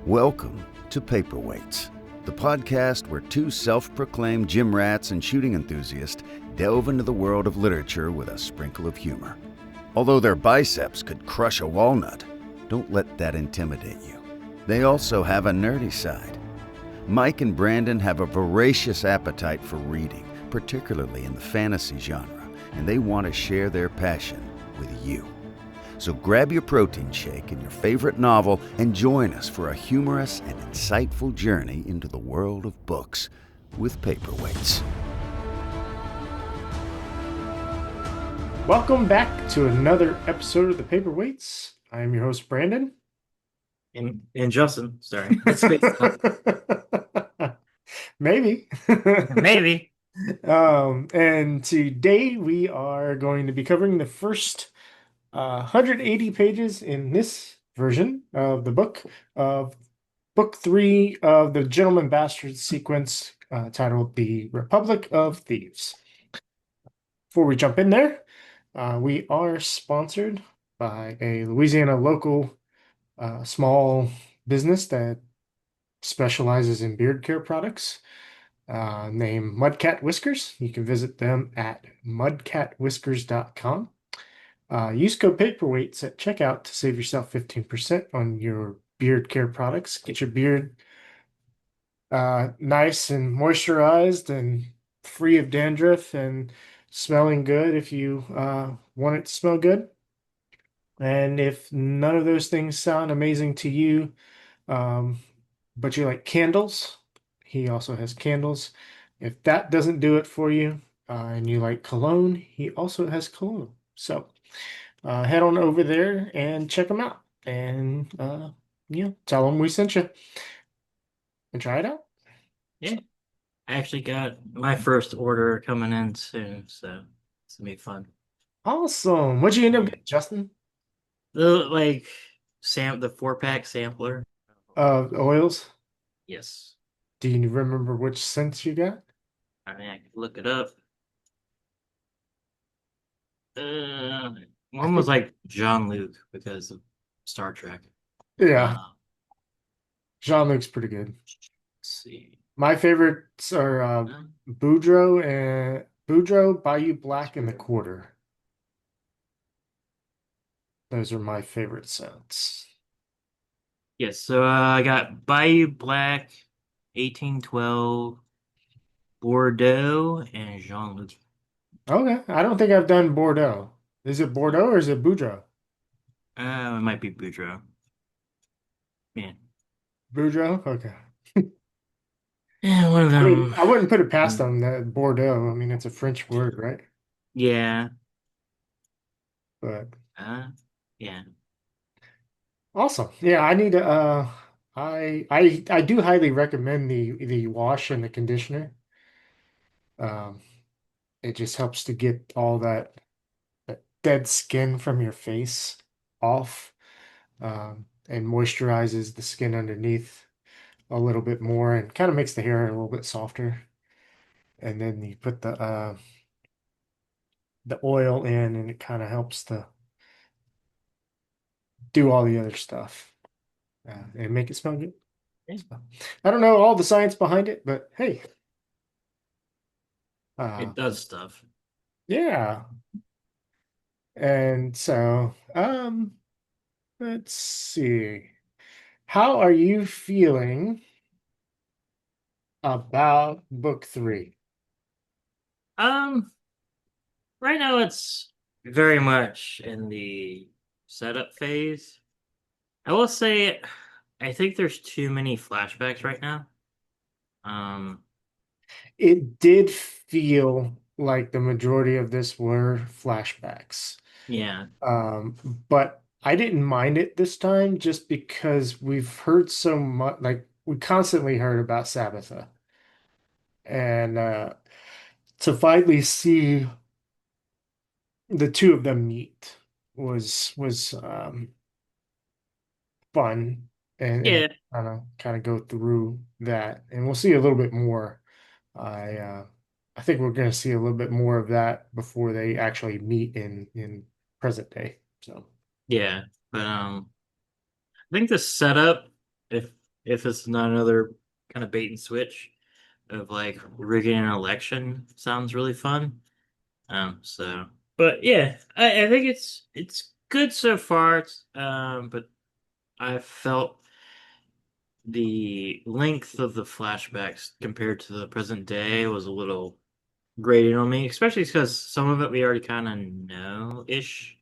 Welcome to Paperweights, the podcast where two self-proclaimed gym rats and shooting enthusiasts delve into the world of literature with a sprinkle of humor. Although their biceps could crush a walnut, don't let that intimidate you. They also have a nerdy side. Mike and Brandon have a voracious appetite for reading, particularly in the fantasy genre, and they want to share their passion with you. So grab your protein shake and your favorite novel and join us for a humorous and insightful journey into the world of books with Paperweights. Welcome back to another episode of the Paperweights. I am your host, Brandon. And Justin, sorry. Let's face it. Maybe. Maybe. And today we are going to be covering the first 180 pages in this version of the book of Book 3 of the Gentleman Bastard sequence, titled The Republic of Thieves. Before we jump in there, we are sponsored by a Louisiana local small business that specializes in beard care products, named Mudcat Whiskers. You can visit them at mudcatwhiskers.com. Use code Paperweights at checkout to save yourself 15% on your beard care products. Get your beard nice and moisturized and free of dandruff and smelling good if you want it to smell good. And if none of those things sound amazing to you, but you like candles, he also has candles. If that doesn't do it for you, and you like cologne, he also has cologne. So head on over there and check them out, and tell them we sent you, and try it out. Yeah. I actually got my first order coming in soon, so it's gonna be fun. Awesome. What'd you end up getting, Justin? The 4-pack sampler. Oils. Yes. Do you remember which scents you got? I mean, I could look it up. One was like Jean-Luc because of Star Trek. Yeah, Jean-Luc's pretty good. Let's see. My favorites are Boudreaux, Bayou Black, and the Quarter. Those are my favorite scents. Yes, so I got Bayou Black, 1812, Bordeaux, and Jean-Luc. Okay, I don't think I've done Bordeaux. Is it Bordeaux or is it Boudreaux? It might be Boudreaux. Yeah. Boudreaux? Okay. Yeah, one of I mean, them. I wouldn't put it past them, that Bordeaux. I mean, it's a French word, right? Yeah. But Yeah. awesome. Yeah, I need to I do highly recommend the wash and the conditioner. It just helps to get all that dead skin from your face off, and moisturizes the skin underneath a little bit more and kind of makes the hair a little bit softer. And then you put the oil in, and it kind of helps to do all the other stuff, and make it smell good. Yeah. So, I don't know all the science behind it, but hey, It does stuff. yeah. And so, let's see. How are you feeling about book 3? Right now it's very much in the setup phase. I will say I think there's too many flashbacks right now. It did feel like the majority of this were flashbacks. Yeah. But I didn't mind it this time just because we've heard so much, like we constantly heard about Sabbatha. And to finally see the two of them meet was fun, and Yeah. kind of go through that, and we'll see a little bit more. I think we're going to see a little bit more of that before they actually meet in present day. So Yeah. But I think the setup, if if it's not another kind of bait and switch of like rigging an election. Sounds really fun. So, but yeah, I think it's good so far. But I felt the length of the flashbacks compared to the present day was a little grating on me, especially because some of it we already kind of know ish.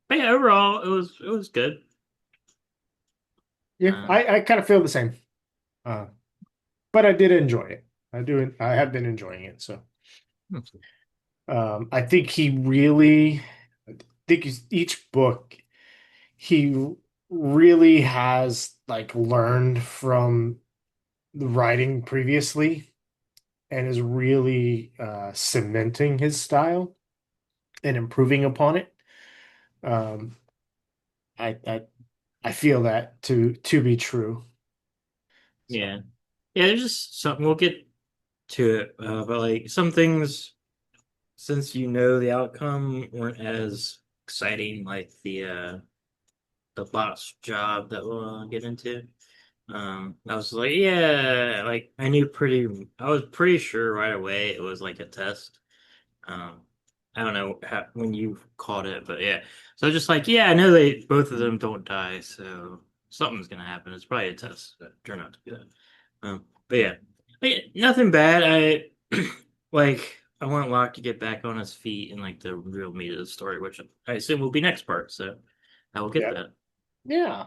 But yeah, overall it was good. Yeah, Um, I kind of feel the same. Uh, but I did enjoy it. I have been enjoying it. So I think I think each book he really has like learned from the writing previously and is really cementing his style and improving upon it. Um, I, I I feel that to be true. So yeah, yeah. There's just something we'll get to it, but like some things, since you know the outcome, weren't as exciting, like the boss job that we'll get into. I was like, yeah, like I was pretty sure right away it was like a test. Um, I don't know when you caught it, but yeah. So just like, yeah, I know they both of them don't die, so something's gonna happen. It's probably a test that turned out to be that. But yeah, nothing bad. I want Locke to get back on his feet and like the real meat of the story, which I assume will be next part. So I will get yeah, that. yeah.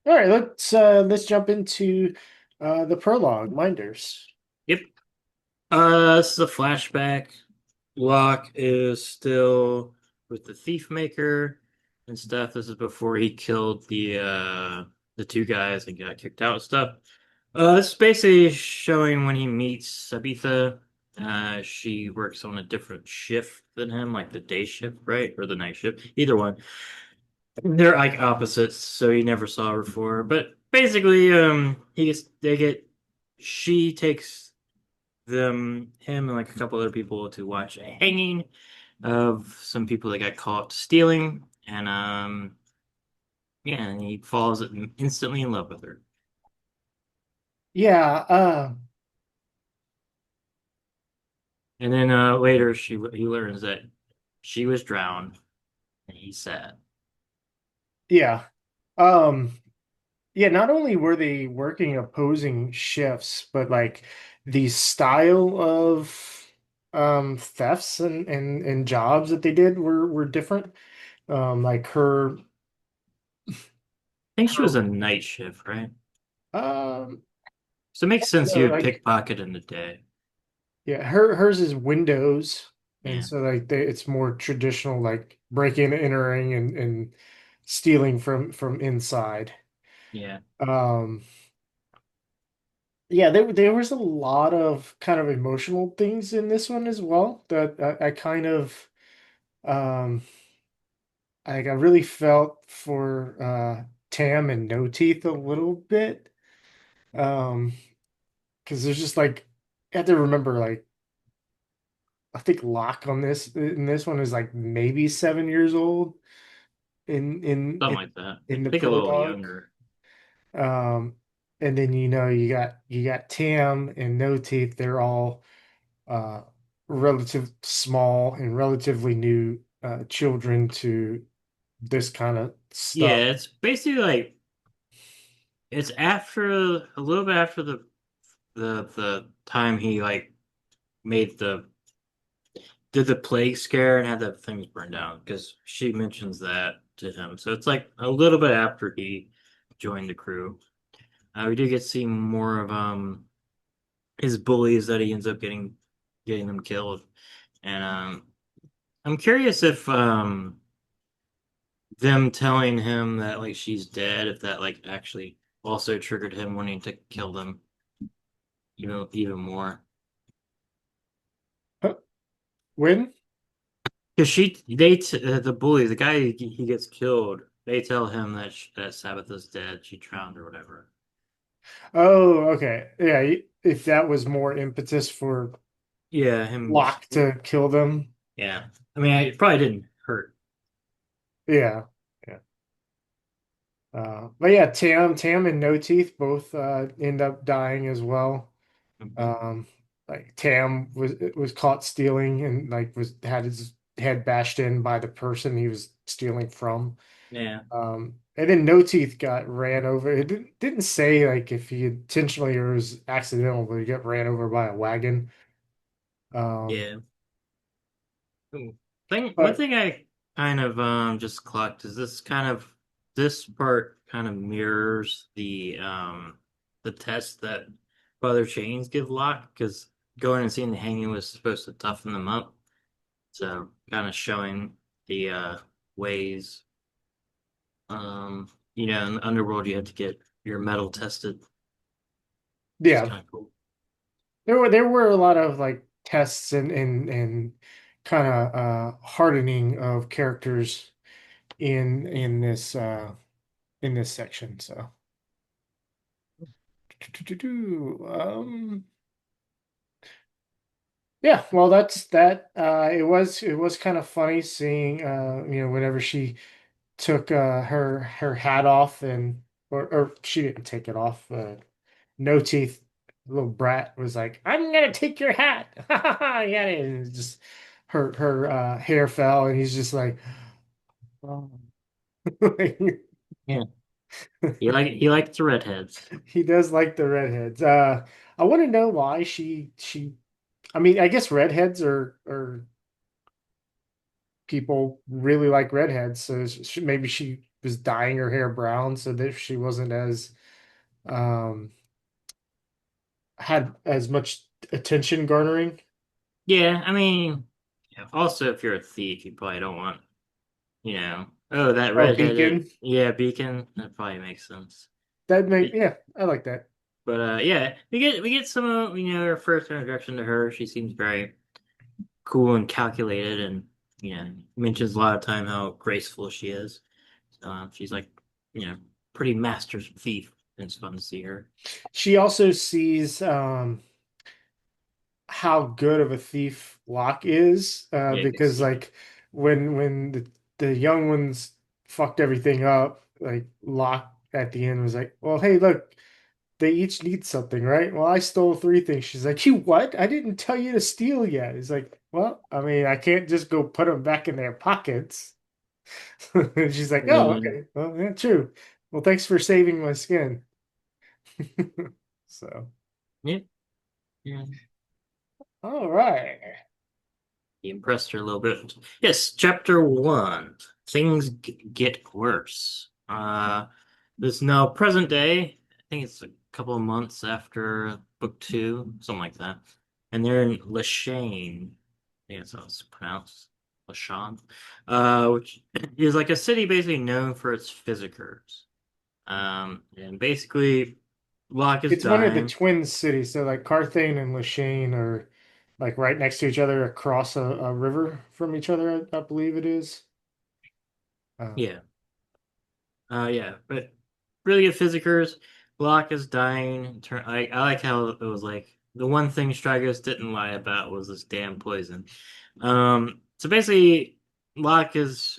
All right, let's jump into the prologue, Minders. Yep. This is a flashback. Locke is still with the thief maker and stuff. This is before he killed the two guys and got kicked out and stuff. It's basically showing when he meets Sabitha. She works on a different shift than him, like the day shift, right? Or the night shift. Either one. They're like opposites, so he never saw her before. But basically, she takes him and like a couple other people to watch a hanging of some people that got caught stealing, and yeah, and he falls instantly in love with her. Yeah, And then later he learns that she was drowned, and he's sad. yeah. Um, yeah, not only were they working opposing shifts, but like the style of thefts and jobs that they did were different. Like I think she was her a night shift, right? um So it makes sense no, you would like pickpocket in the day. yeah, hers is windows, and Yeah, so like it's more traditional, like breaking, entering, and stealing from inside. yeah, Um, yeah, there was a lot of kind of emotional things in this one as well that I kind of um I really felt for Tam and No Teeth a little bit. Um, because there's just like you have to remember like I think Locke on this in this one is like maybe 7 years old in in something in, like that. I in the think a little prologue. younger. Um, and then you got Tam and No Teeth. They're all uh relative small and relatively new children to this kind of stuff. Yeah, it's basically like it's after a little bit after the time he like made the did the plague scare and had the things burned down because she mentions that to him. So it's like a little bit after he joined the crew. We do get to see more of his bullies that he ends up getting them killed. And I'm curious if them telling him that like she's dead, if that like actually also triggered him wanting to kill them even more. Huh, when? Because the bully, the guy he gets killed, they tell him that that Sabbath is dead, she drowned or whatever. Oh, okay. Yeah, if that was more impetus for Yeah, him just Locke to kill them. yeah. I mean, it probably didn't hurt. Yeah. Yeah. But yeah, Tam and No Teeth both end up dying as well. Mhm. Um, like Tam was caught stealing and like was had his head bashed in by the person he was stealing from. Yeah, And then No Teeth got ran over. It didn't say like if he intentionally or was accidental, but he got ran over by a wagon. Um, yeah. Ooh. One but thing I kind of just clocked is this part kind of mirrors the test that Brother Chains give Locke, because going and seeing the hanging was supposed to toughen them up. So kind of showing the ways, in the underworld you have to get your metal tested, which is yeah, kind of cool. there were a lot of like tests and kind of hardening of characters in this section. So, yeah, well, that's that. It was kind of funny seeing whenever she took her hat off and or she didn't take it off. No Teeth, little brat was like, "I'm gonna take your hat." Yeah, and it's just her hair fell, and he's just like, oh. Yeah, he likes the redheads. He does like the redheads. I want to know why she. I mean, I guess redheads are people really like redheads, so maybe she was dyeing her hair brown so that she wasn't as um had as much attention garnering. Yeah, I mean, yeah, also if you're a thief, you probably don't want, oh, that Oh, redheaded, Beacon. yeah, beacon. That probably makes sense. That may It- yeah, I like that. But yeah, we get some our first introduction to her. She seems very cool and calculated, and mentions a lot of time how graceful she is. She's like, you know, pretty master thief. And it's fun to see her. She also sees how good of a thief Locke is, Yeah, you can because see. like when the young ones fucked everything up, like Locke at the end was like, "Well, hey, look, they each need something, right? Well, I stole three things." She's like, "You what? I didn't tell you to steal yet." He's like, "Well, I mean, I can't just go put them back in their pockets." And she's like, I "Oh, mean, okay. Well, yeah, true. Well, thanks for saving my skin." So, yeah, yeah. all right. He impressed her a little bit. Yes, chapter one. Things get worse. This now present day. I think it's a couple of months after book two, something like that. And they're in Lashane. I think that's how it's pronounced. Lashawn. Which is like a city basically known for its physickers. And basically, Locke is It's one of the dying. twin cities. So, like, Carthage and Lashane are like right next to each other across a river from each other, I believe it is. Um, Yeah. Yeah, but really good physickers. Locke is dying. I like how it was like the one thing Stragos didn't lie about was this damn poison. So basically, Locke is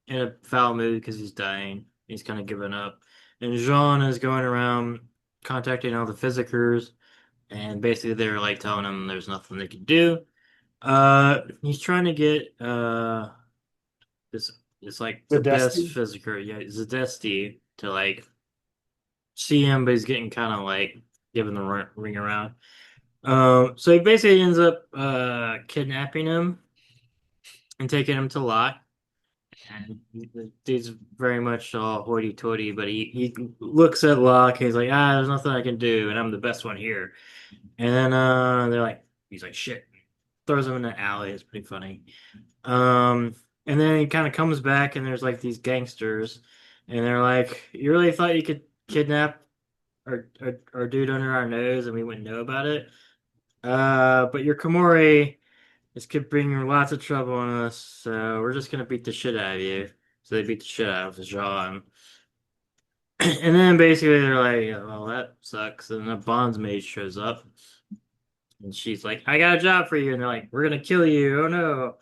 in a foul mood because he's dying. He's kind of given up, and Jean is going around contacting all the physickers, and basically they're like telling him there's nothing they can do. He's trying to get this it's like the the best Dusty. physicker, yeah, Zadesti to like see him, but he's getting kind of like giving the ring around. So he basically ends up kidnapping him and taking him to Lot. And the dude's very much all hoity-toity, but he looks at Locke and he's like, there's nothing I can do, and I'm the best one here. And then he's like, shit, throws him in the alley. It's pretty funny. Um, and then he kind of comes back, and there's like these gangsters, and they're like, "You really thought you could kidnap our dude under our nose, and we wouldn't know about it? But your Komori, this could bring you lots of trouble on us, so we're just gonna beat the shit out of you." So they beat the shit out of Jean, and then basically they're like, "Yeah, well, that sucks." And the bondsmaid shows up, and she's like, "I got a job for you," and they're like, "We're gonna kill you! Oh no!"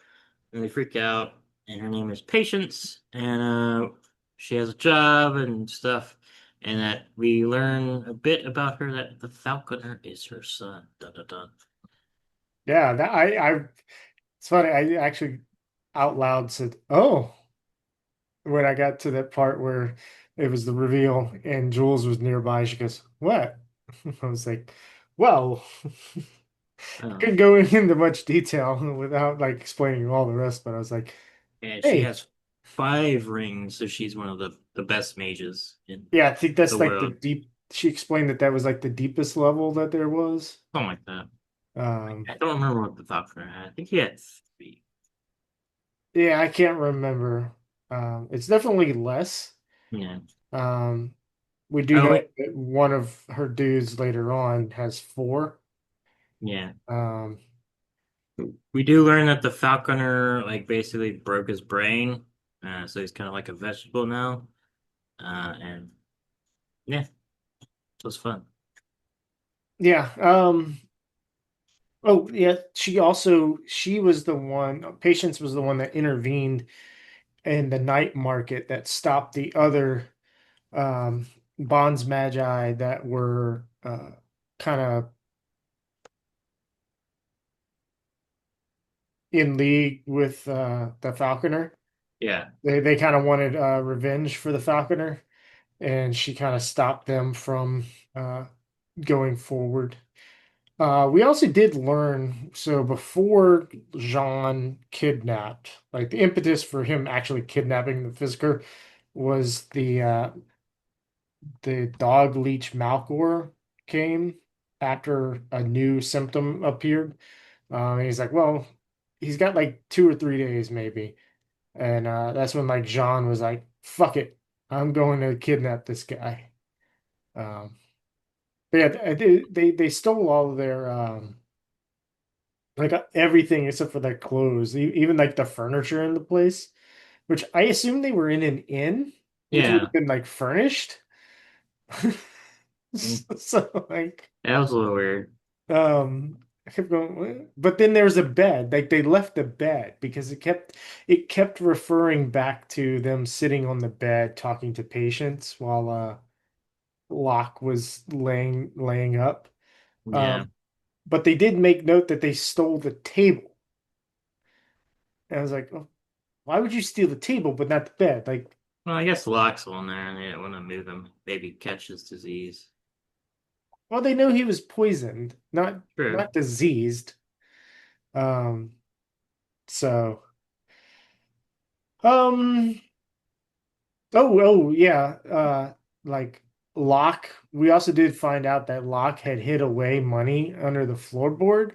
And they freak out. And her name is Patience. And she has a job and stuff, and that we learn a bit about her that the Falconer is her son. Dun, dun, dun. Yeah, that it's funny. I actually out loud said, "Oh," when I got to that part where it was the reveal and Jules was nearby. She goes, "What?" I was like, "Well." I Oh, couldn't go into much detail without like explaining all the rest, but I was like, and she "Hey, has 5 rings, so she's one of the best mages in yeah, I think the that's like the world. deep." She explained that that was like the deepest level that there was. Something like that. Um, I don't remember what the Falconer had. I think he had 3. yeah, I can't remember. It's definitely less. Yeah. Um, we do Oh, know wait. that one of her dudes later on has four. Yeah. Um, We do learn that the Falconer like basically broke his brain, so he's kind of like a vegetable now. And yeah, it was fun. yeah. Oh, yeah. She was the one. Patience was the one that intervened in the night market that stopped the other um, bonds magi that were kind of in league with the Falconer. Yeah, They kind of wanted revenge for the Falconer, and she kind of stopped them from uh, going forward. We also did learn, so before Jean kidnapped, like the impetus for him actually kidnapping the Fisker was the dog leech Malcor came after a new symptom appeared. He's like, well, he's got like 2 or 3 days maybe. And that's when like Jean was like, fuck it, I'm going to kidnap this guy. Um, but yeah, they stole all of their like everything except for their clothes, even like the furniture in the place, which I assume they were in an inn, which would yeah. have been like furnished. Mm, So like that was a little weird. I kept going, "What?" But then there was a bed. Like they left the bed because it kept referring back to them sitting on the bed talking to patients while Locke was laying up. Yeah. Um, but they did make note that they stole the table. And I was like, oh, why would you steal the table but not the bed? Like, Well, I guess Locke's on there, and they didn't want to move him. Maybe catch his disease. well, they know he was poisoned, not True. not diseased. Um, so um oh yeah, like Locke, we also did find out that Locke had hid away money under the floorboard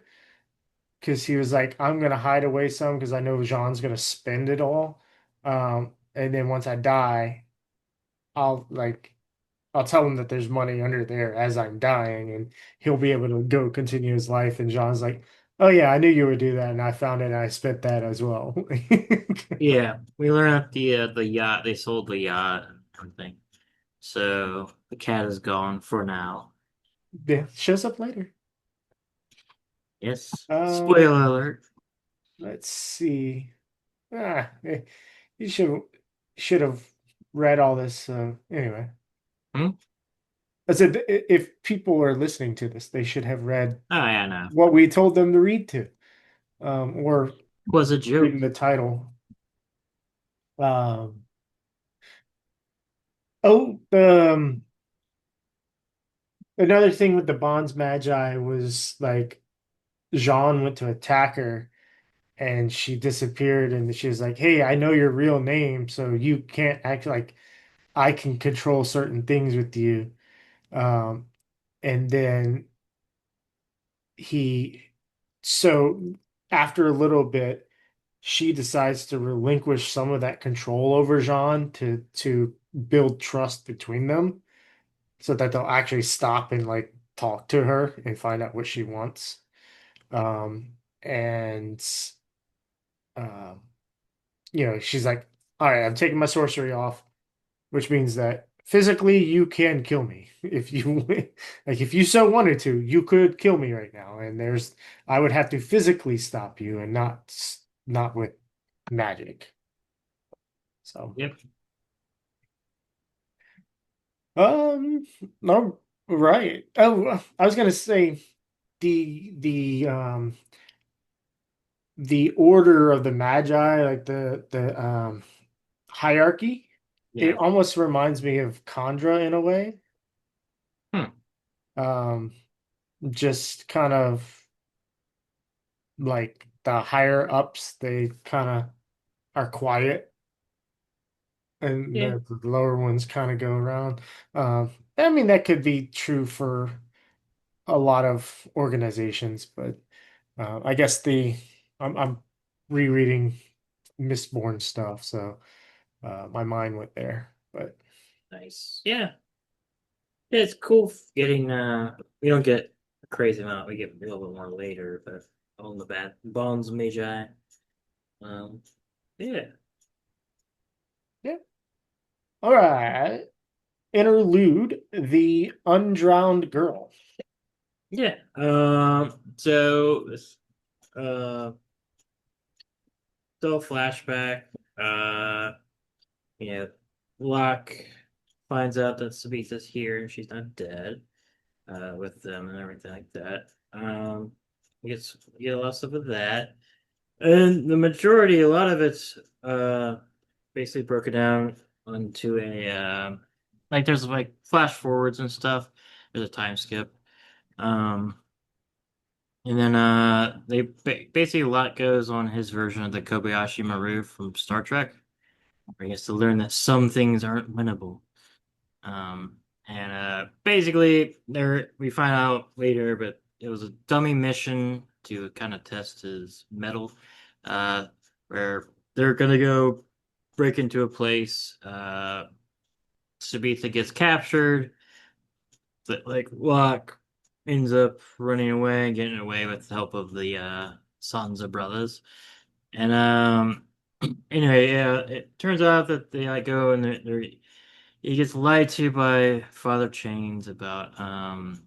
because he was like, I'm gonna hide away some because I know Jean's gonna spend it all. And then once I die, I'll like I'll tell him that there's money under there as I'm dying, and he'll be able to go continue his life. And John's like, "Oh yeah, I knew you would do that, and I found it, and I spent that as well." Yeah, we learned that the yacht they sold the yacht and everything. So the cat is gone for now. Yeah, shows up later. Yes. Uh, Spoiler alert. let's see. You should have read all this. Anyway, Hmm? I said if people are listening to this, they should have read Oh yeah, no. what we told them to read to, or It was a reading joke. the title. Um, oh, another thing with the Bonds Magi was like Jean went to attack her and she disappeared and she was like, "Hey, I know your real name, so you can't act like I can control certain things with you." Um, and then he, so after a little bit, she decides to relinquish some of that control over Jean to build trust between them so that they'll actually stop and like talk to her and find out what she wants. And um, she's like, "All right, I'm taking my sorcery off," which means that physically you can kill me if you like if you so wanted to, you could kill me right now. And I would have to physically stop you and not with magic. So Yep. No, right. Oh, I was gonna say the the order of the Magi, like the hierarchy, it Yeah. almost reminds me of Chandra in a way. Hmm. Um, just kind of like the higher ups, they kind of are quiet, and Yeah. the lower ones kind of go around. I mean, that could be true for a lot of organizations, but I guess I'm rereading Mistborn stuff, so my mind went there. But Nice. Yeah. Yeah, it's cool getting we don't get a crazy amount, we get a little bit more later, but on the bad Bonds Magi. Um yeah. yeah, all right. Interlude, the undrowned girl. Yeah. So this uh still flashback. Uh you know, Locke finds out that Sabitha's here and she's not dead, with them and everything like that. We get a lot of stuff with that. And the majority, a lot of it's basically broken down onto a like there's like flash forwards and stuff. There's a time skip. Um and then basically a lot goes on his version of the Kobayashi Maru from Star Trek, where he has to learn that some things aren't winnable. Um and basically there we find out later, but it was a dummy mission to kind of test his metal, uh where they're gonna go break into a place. Sabitha gets captured. But like Locke ends up running away, getting away with the help of the Sansa brothers. And anyway, yeah, it turns out that they like go and they're he gets lied to by Father Chains about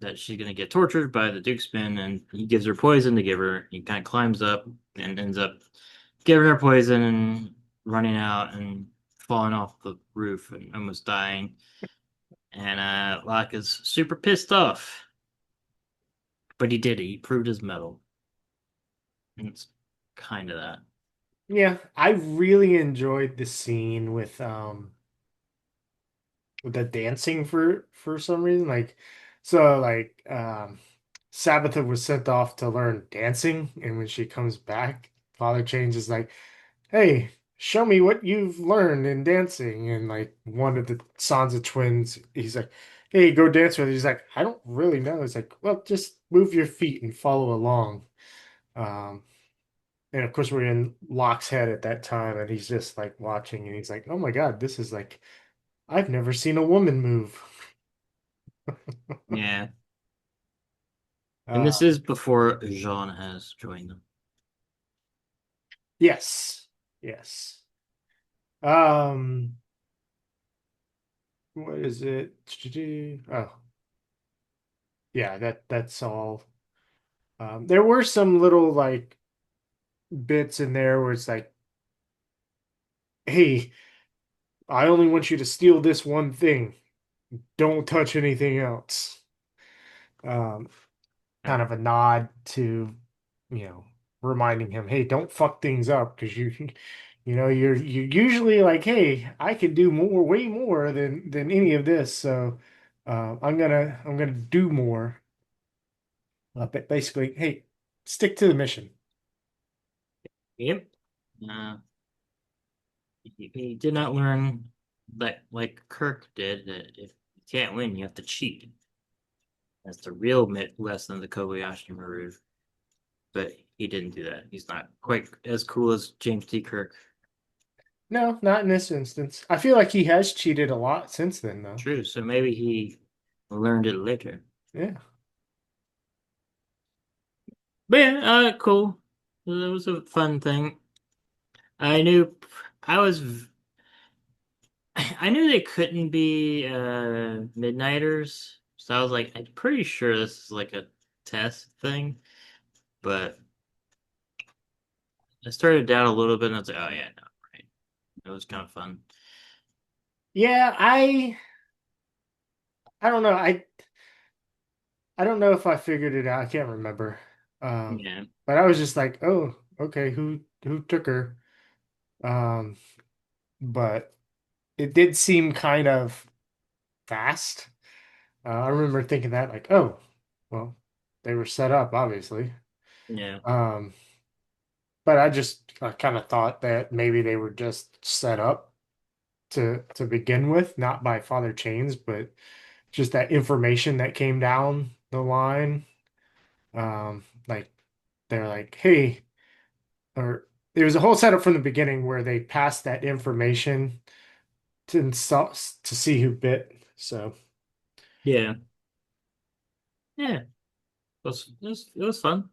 that she's gonna get tortured by the Dukesman, and he gives her poison to give her. He kind of climbs up and ends up giving her poison and running out and falling off the roof and almost dying. And Locke is super pissed off, but he did it. He proved his mettle. And it's kind of that. Yeah, I really enjoyed the scene with the dancing for some reason. Like, so like Sabbatha was sent off to learn dancing, and when she comes back, Father Change is like, "Hey, show me what you've learned in dancing." And like one of the Sansa twins, he's like, "Hey, go dance with her." He's like, "I don't really know." It's like, "Well, just move your feet and follow along." Um, and of course, we're in Locke's head at that time, and he's just like watching, and he's like, "Oh my God, this is like I've never seen a woman move." Yeah. And Uh, this is before Jean has joined them. yes, yes. Um, what is it? Oh, yeah, that's all. There were some little like bits in there where it's like, "Hey, I only want you to steal this one thing. Don't touch anything else." Um, Yeah. Kind of a nod to, you know, reminding him, "Hey, don't fuck things up because you're usually like, hey, I can do more, way more than any of this, so I'm gonna do more." But basically, hey, stick to the mission. Yep. Uh, he did not learn that, like Kirk did, that if you can't win, you have to cheat. That's the real lesson of the Kobayashi Maru. But he didn't do that. He's not quite as cool as James T. Kirk. No, not in this instance. I feel like he has cheated a lot since then, though. True. So maybe he learned it later. Yeah. But yeah, cool. It was a fun thing. I knew I was I knew they couldn't be midnighters. So I was like, I'm pretty sure this is like a test thing. But I started to doubt a little bit and I was like, oh yeah, no, right. It was kind of fun. Yeah, I don't know. I don't know if I figured it out. I can't remember. Um, Yeah, but I was just like, oh, okay, who took her? Um, but it did seem kind of fast. I remember thinking that like, oh, well, they were set up, obviously. yeah, Um, but I just kind of thought that maybe they were just set up to begin with, not by Father Chains, but just that information that came down the line. Like they're like, hey, or there was a whole setup from the beginning where they passed that information to see who bit. So yeah, yeah. It was fun.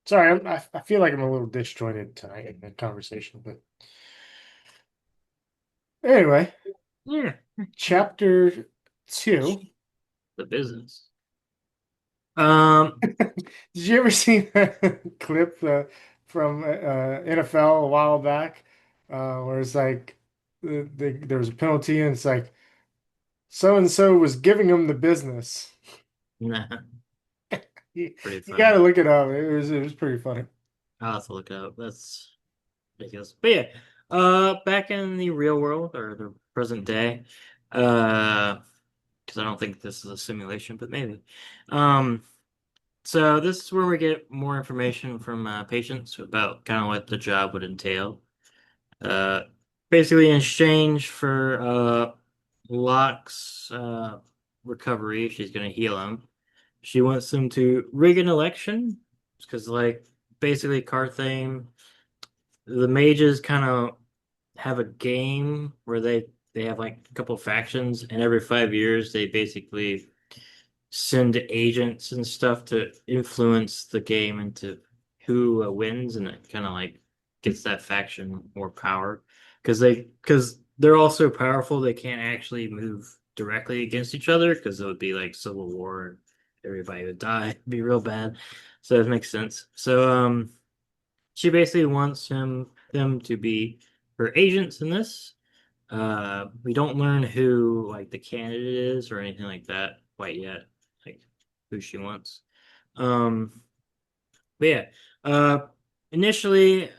sorry, I feel like I'm a little disjointed tonight in the conversation, but anyway, Yeah, chapter two. the business. Um, Did you ever see that clip from NFL a while back, where it's like there was a penalty and it's like so and so was giving him the business. nah, You, pretty you funny. got to look it up. It was pretty funny. I'll have to look it up. That's ridiculous. But yeah, back in the real world or the present day, because I don't think this is a simulation, but maybe. Um, so this is where we get more information from patients about kind of what the job would entail. Uh, Basically in exchange for Locke's recovery, she's gonna heal him. She wants him to rig an election because, like, basically Carthage, the mages kind of have a game where they have like a couple factions, and every 5 years they basically send agents and stuff to influence the game into who wins, and it kind of like gets that faction more power because they're all so powerful they can't actually move directly against each other because it would be like civil war and everybody would die. It'd be real bad. So it makes sense. So she basically wants them to be her agents in this. We don't learn who like the candidate is or anything like that quite yet, like who she wants. Um, but yeah, uh, initially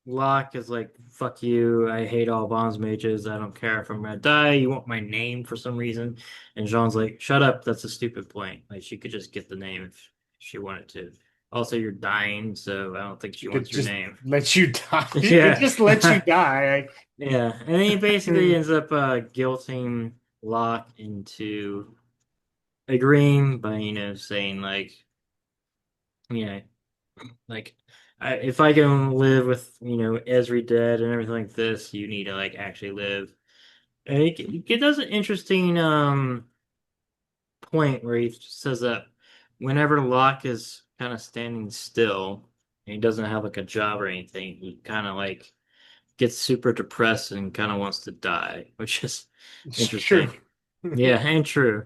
Locke is like, "Fuck you! I hate all bonds mages. I don't care if I'm gonna die. You want my name for some reason?" And Jean's like, "Shut up! That's a stupid point. Like she could just get the name if she wanted to. Also, you're dying, so I don't think she It could wants your just name." let you die. It Yeah. just lets you die. Yeah, and then he basically Like, ends up guilting Locke into agreeing by, saying like, you know, like if I can live with, Esri dead and everything like this, you need to like actually live. And it does an interesting point where he says that whenever Locke is kind of standing still and he doesn't have like a job or anything, he kind of like gets super depressed and kind of wants to die, which is it's true. interesting. Yeah, and true.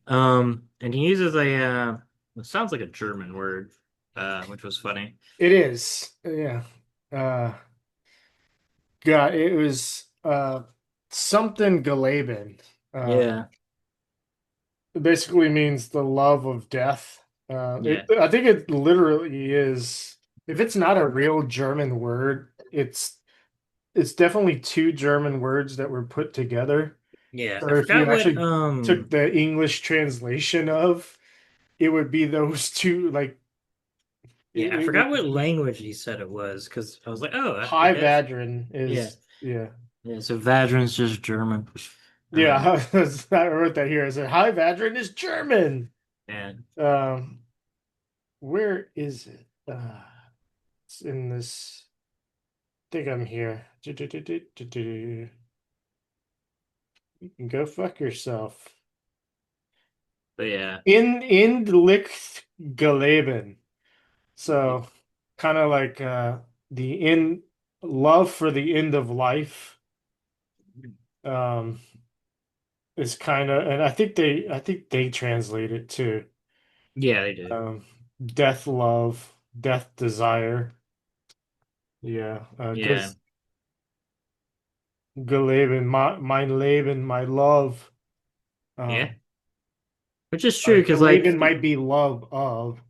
And he uses it sounds like a German word, which was funny. It is. Yeah. Uh, God, it was something Galaben. Yeah, It basically means the love of death. yeah, I think it literally is. If it's not a real German word, it's definitely two German words that were put together. yeah. I Or if you forgot what actually took the English translation of, it would be those two. Like yeah, I it would forgot what be language he said it was because I was like, oh, I High guess. Vadron Yeah, is yeah. yeah. So Vadron's just German. Um, Yeah, I wrote that here. I said High Vadron is German. and Um, where is it? It's in this. I think I'm here. You can go fuck yourself. but yeah, In Licht geleben. So kind of like the in love for the end of life. Um, is kind of, and I think they translate it to yeah, they do. death love, death desire. Yeah, Yeah, because geleben, mein Leben, my love. Yeah, Um, which is true like because Eleven might be love of.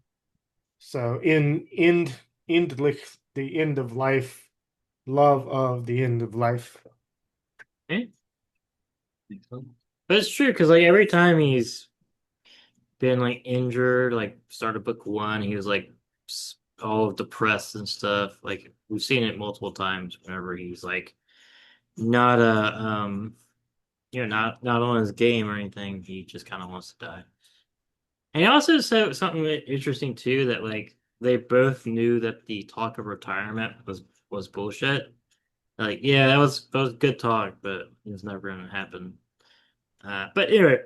So in end like the end of life, love of the end of life. yeah, but it's true because like every time he's been like injured, like started book one, he was like all depressed and stuff. Like we've seen it multiple times whenever he's like not not on his game or anything. He just kind of wants to die. And he also said something interesting too that like they both knew that the talk of retirement was bullshit. Like, yeah, that was good talk, but it's never gonna happen. But anyway,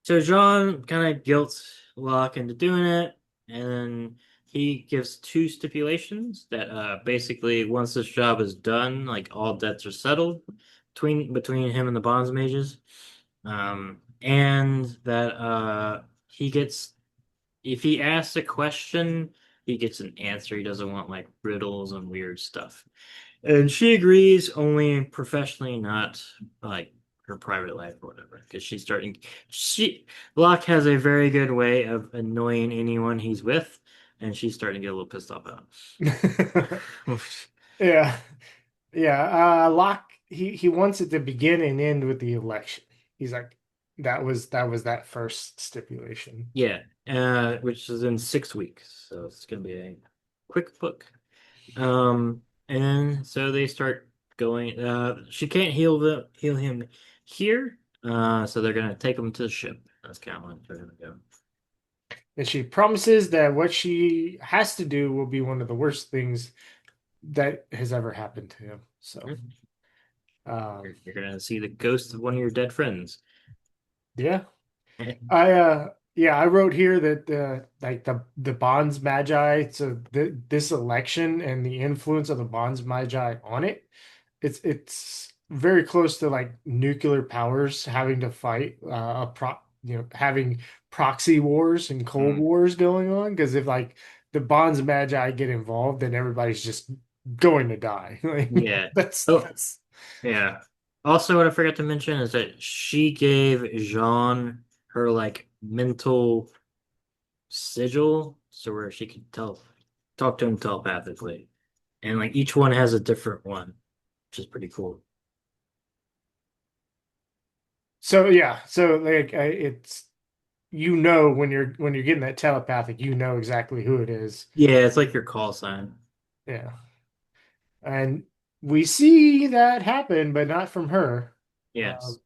so Jean kind of guilts Locke into doing it, and then he gives two stipulations that basically once this job is done, like all debts are settled between him and the bonds mages. And that he gets if he asks a question, he gets an answer. He doesn't want like riddles and weird stuff. And she agrees only professionally, not like her private life or whatever. Because she Locke has a very good way of annoying anyone he's with, and she's starting to get a little pissed off about him. Yeah. Yeah. Locke, he wants it to begin and end with the election. He's like, that was that first stipulation. Yeah, which is in 6 weeks, so it's gonna be a quick book. And then so they start going. She can't heal him here. So they're gonna take him to the ship. That's kind of where they're gonna go. And she promises that what she has to do will be one of the worst things that has ever happened to him. So, Mhm. um, You're gonna see the ghost of one of your dead friends. yeah. Yeah, I wrote here that like the Bonds Magi, so this election and the influence of the Bonds Magi on it, it's very close to like nuclear powers having to fight having proxy wars and cold Mm, wars going on, because if like the Bonds Magi get involved, then everybody's just going to die. Like, yeah. Oh, that's yeah. Also, what I forgot to mention is that she gave Jean her like mental sigil, so where she could talk to him telepathically, and like each one has a different one, which is pretty cool. so yeah, so like it's when you're getting that telepathic, you know exactly who it is. Yeah, it's like your call sign. Yeah. And we see that happen, but not from her Yes.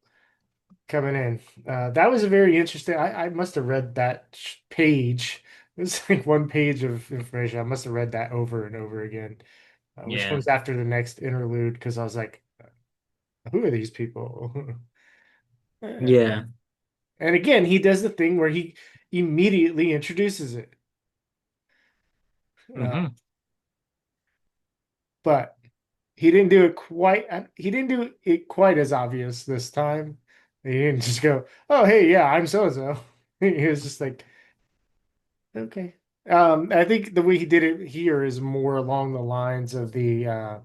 coming in. That was a very interesting. I must have read that page. It's like one page of information. I must have read that over and over again, which Yeah. comes after the next interlude because I was like, who are these people? Yeah. And again, he does the thing where he immediately introduces it. Uh, Hmm. but he didn't do it quite he didn't do it quite as obvious this time. He didn't just go, "Oh, hey, yeah, I'm so and so." He was just like, "Okay." I think the way he did it here is more along the lines of the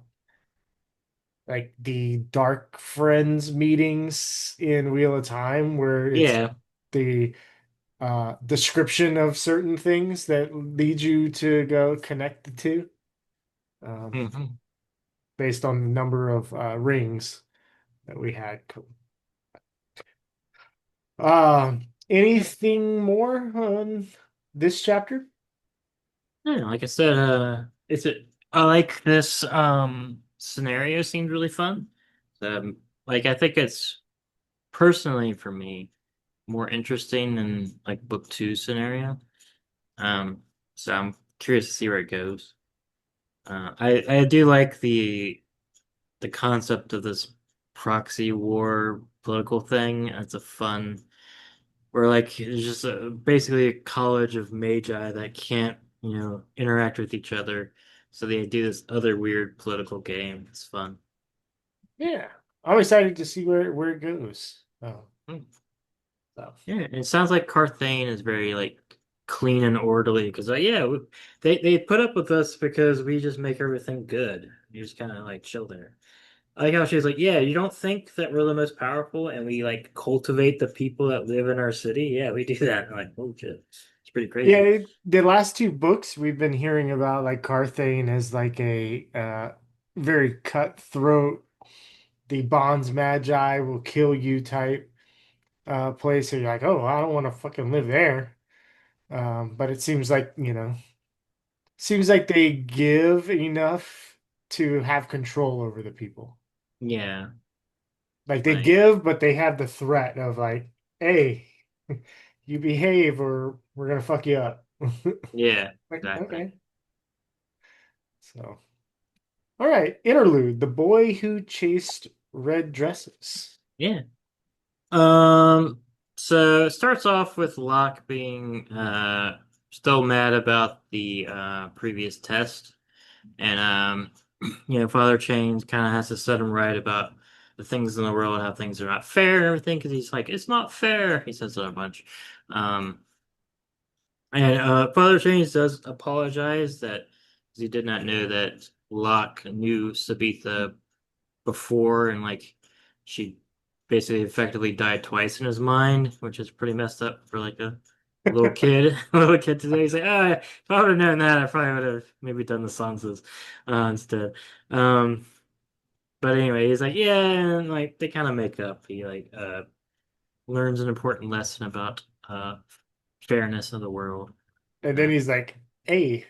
like the Dark Friends meetings in Wheel of Time, where it's Yeah. the description of certain things that lead you to go connect the two, um, Hmm. based on the number of rings that we had. Anything more on this chapter? Yeah, like I said, I like this scenario seemed really fun. Like I think it's personally for me more interesting than like book two scenario. Um, so I'm curious to see where it goes. I do like the concept of this proxy war political thing. It's a fun where like it's just basically a college of magi that can't, interact with each other. So they do this other weird political game. It's fun. Yeah, I'm excited to see where it goes. Oh, Hmm. so Yeah, and it sounds like Carthage is very like clean and orderly because yeah, they put up with us because we just make everything good. You just kind of like chill there. I like how she's like, yeah, you don't think that we're the most powerful and we like cultivate the people that live in our city? Yeah, we do that. I'm like, oh shit. It's pretty Yeah, crazy. the last two books we've been hearing about like Carthage as like a very cutthroat, the bonds magi will kill you type place. So you're like, oh, I don't want to fucking live there. But it seems like, seems like they give enough to have control over the people. Yeah. Like they Like, give, but they have the threat of like, hey, you behave or we're gonna fuck you up. yeah, Like, exactly. okay. So, all right, interlude. The boy who chased red dresses. Yeah. Um, so it starts off with Locke being still mad about the previous test. And Father Chains kind of has to set him right about the things in the world, how things are not fair and everything, because he's like, it's not fair. He says it a bunch. Um, and Father Chains does apologize that he did not know that Locke knew Sabitha before, and like she basically effectively died twice in his mind, which is pretty messed up for like a little kid. A little kid today. He's like, ah, if I would have known that, I probably would have maybe done the Sansa's instead. Um, but anyway, he's like, yeah, and like they kind of make up. He like learns an important lesson about fairness of the world. And then Uh, he's like, hey,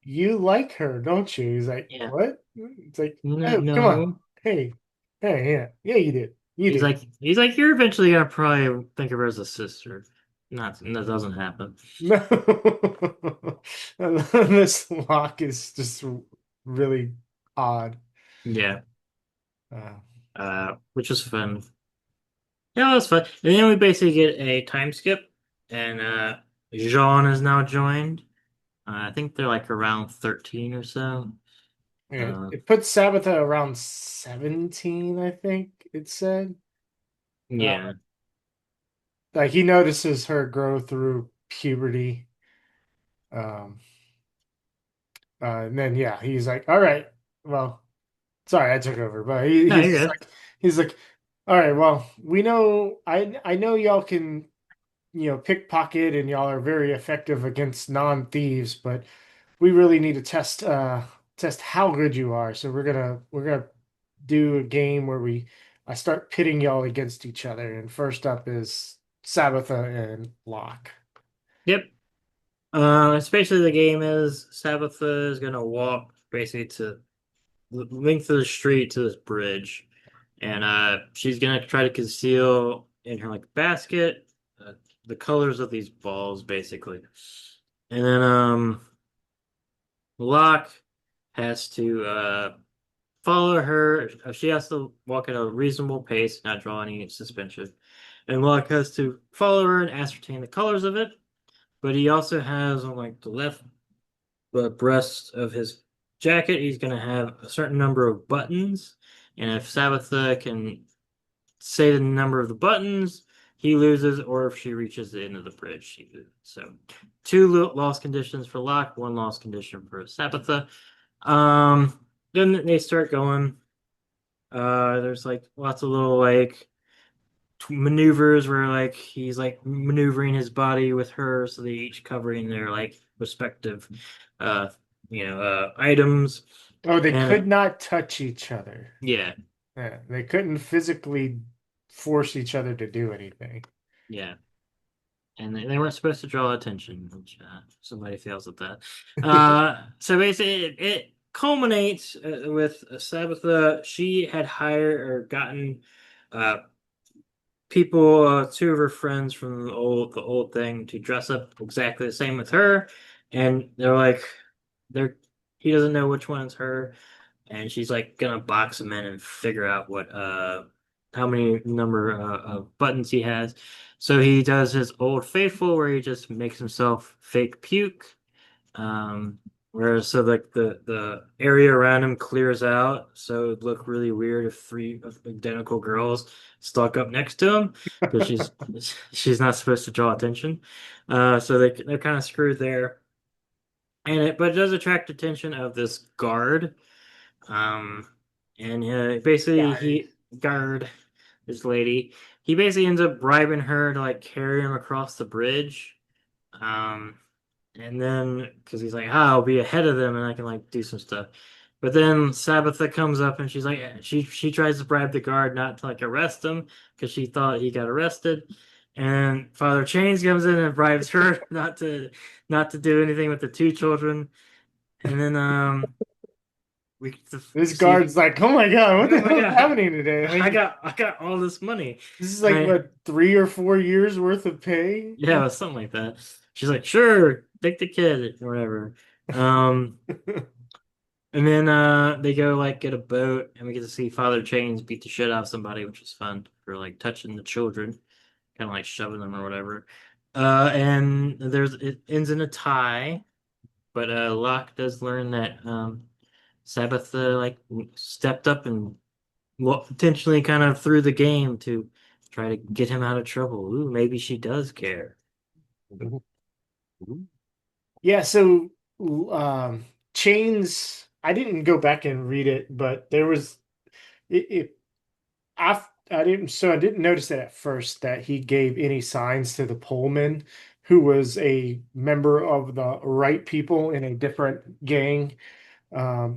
you like her, don't you? He's like, yeah, what? It's like, no, oh, come on. no. Hey, hey, yeah, yeah, you did. You He's did. like, you're eventually gonna probably think of her as a sister. Not that doesn't happen. No. This lock is just really odd. Yeah, Uh, which is fun. Yeah, that's fun. And then we basically get a time skip, and Jean is now joined. I think they're like around 13 or so. yeah, Uh, it puts Sabbatha around 17, I think it said. Uh, yeah, like he notices her grow through puberty. Um, and then yeah, he's like, all right, well, sorry, I took over, but no, you're good. he's like, all right, well, we know I know y'all can, pickpocket and y'all are very effective against non-thieves, but we really need to test how good you are. So we're gonna do a game where I start pitting y'all against each other, and first up is Sabbatha and Locke. Yep. Especially the game is Sabbatha is gonna walk basically to the length of the street to this bridge, and she's gonna try to conceal in her like basket the colors of these balls, basically. And then Locke has to follow her. She has to walk at a reasonable pace, not draw any suspension. And Locke has to follow her and ascertain the colors of it. But he also has on like the left breast of his jacket, he's going to have a certain number of buttons. And if Sabbatha can say the number of the buttons, he loses, or if she reaches the end of the bridge, she loses. So, two loss conditions for Locke, one loss condition for Sabbatha. Then they start going. There's like lots of little like maneuvers where like he's like maneuvering his body with her, so they each covering their like respective, uh, items. Oh, they And could not touch each other. yeah, Yeah, they couldn't physically force each other to do anything. yeah. And they weren't supposed to draw attention, which somebody fails at that. So basically, it culminates with Sabbatha. She had hired or gotten uh, people, two of her friends from the old thing, to dress up exactly the same with her, and they're like, they're he doesn't know which one is her, and she's like gonna box him in and figure out what how many number of buttons he has. So he does his old faithful where he just makes himself fake puke. Um, whereas so like the area around him clears out, so it'd look really weird if three identical girls stuck up next to him because she's not supposed to draw attention. So they're kind of screwed there. But it does attract attention of this guard. Um, and basically Guard. he guard this lady. He basically ends up bribing her to like carry him across the bridge. Um, and then because he's like, ah, I'll be ahead of them and I can like do some stuff. But then Sabbatha comes up and she's like, she tries to bribe the guard not to like arrest him because she thought he got arrested. And Father Chains comes in and bribes her not to do anything with the two children. And then we This see, guard's like, oh my God, what the oh my hell is God, happening today? Like, I got all this money. this is like And what, 3 or 4 years worth of pay? yeah, something like that. She's like, sure, take the kid or whatever. Um, and then they go like get a boat, and we get to see Father Chains beat the shit out of somebody, which is fun for like touching the children, kind of like shoving them or whatever. And it ends in a tie, but Locke does learn that Sabbath like stepped up and intentionally kind of threw the game to try to get him out of trouble. Ooh, maybe she does care. Yeah, so Chains, I didn't go back and read it, but there was it I didn't notice it at first that he gave any signs to the Pullman, who was a member of the right people in a different gang,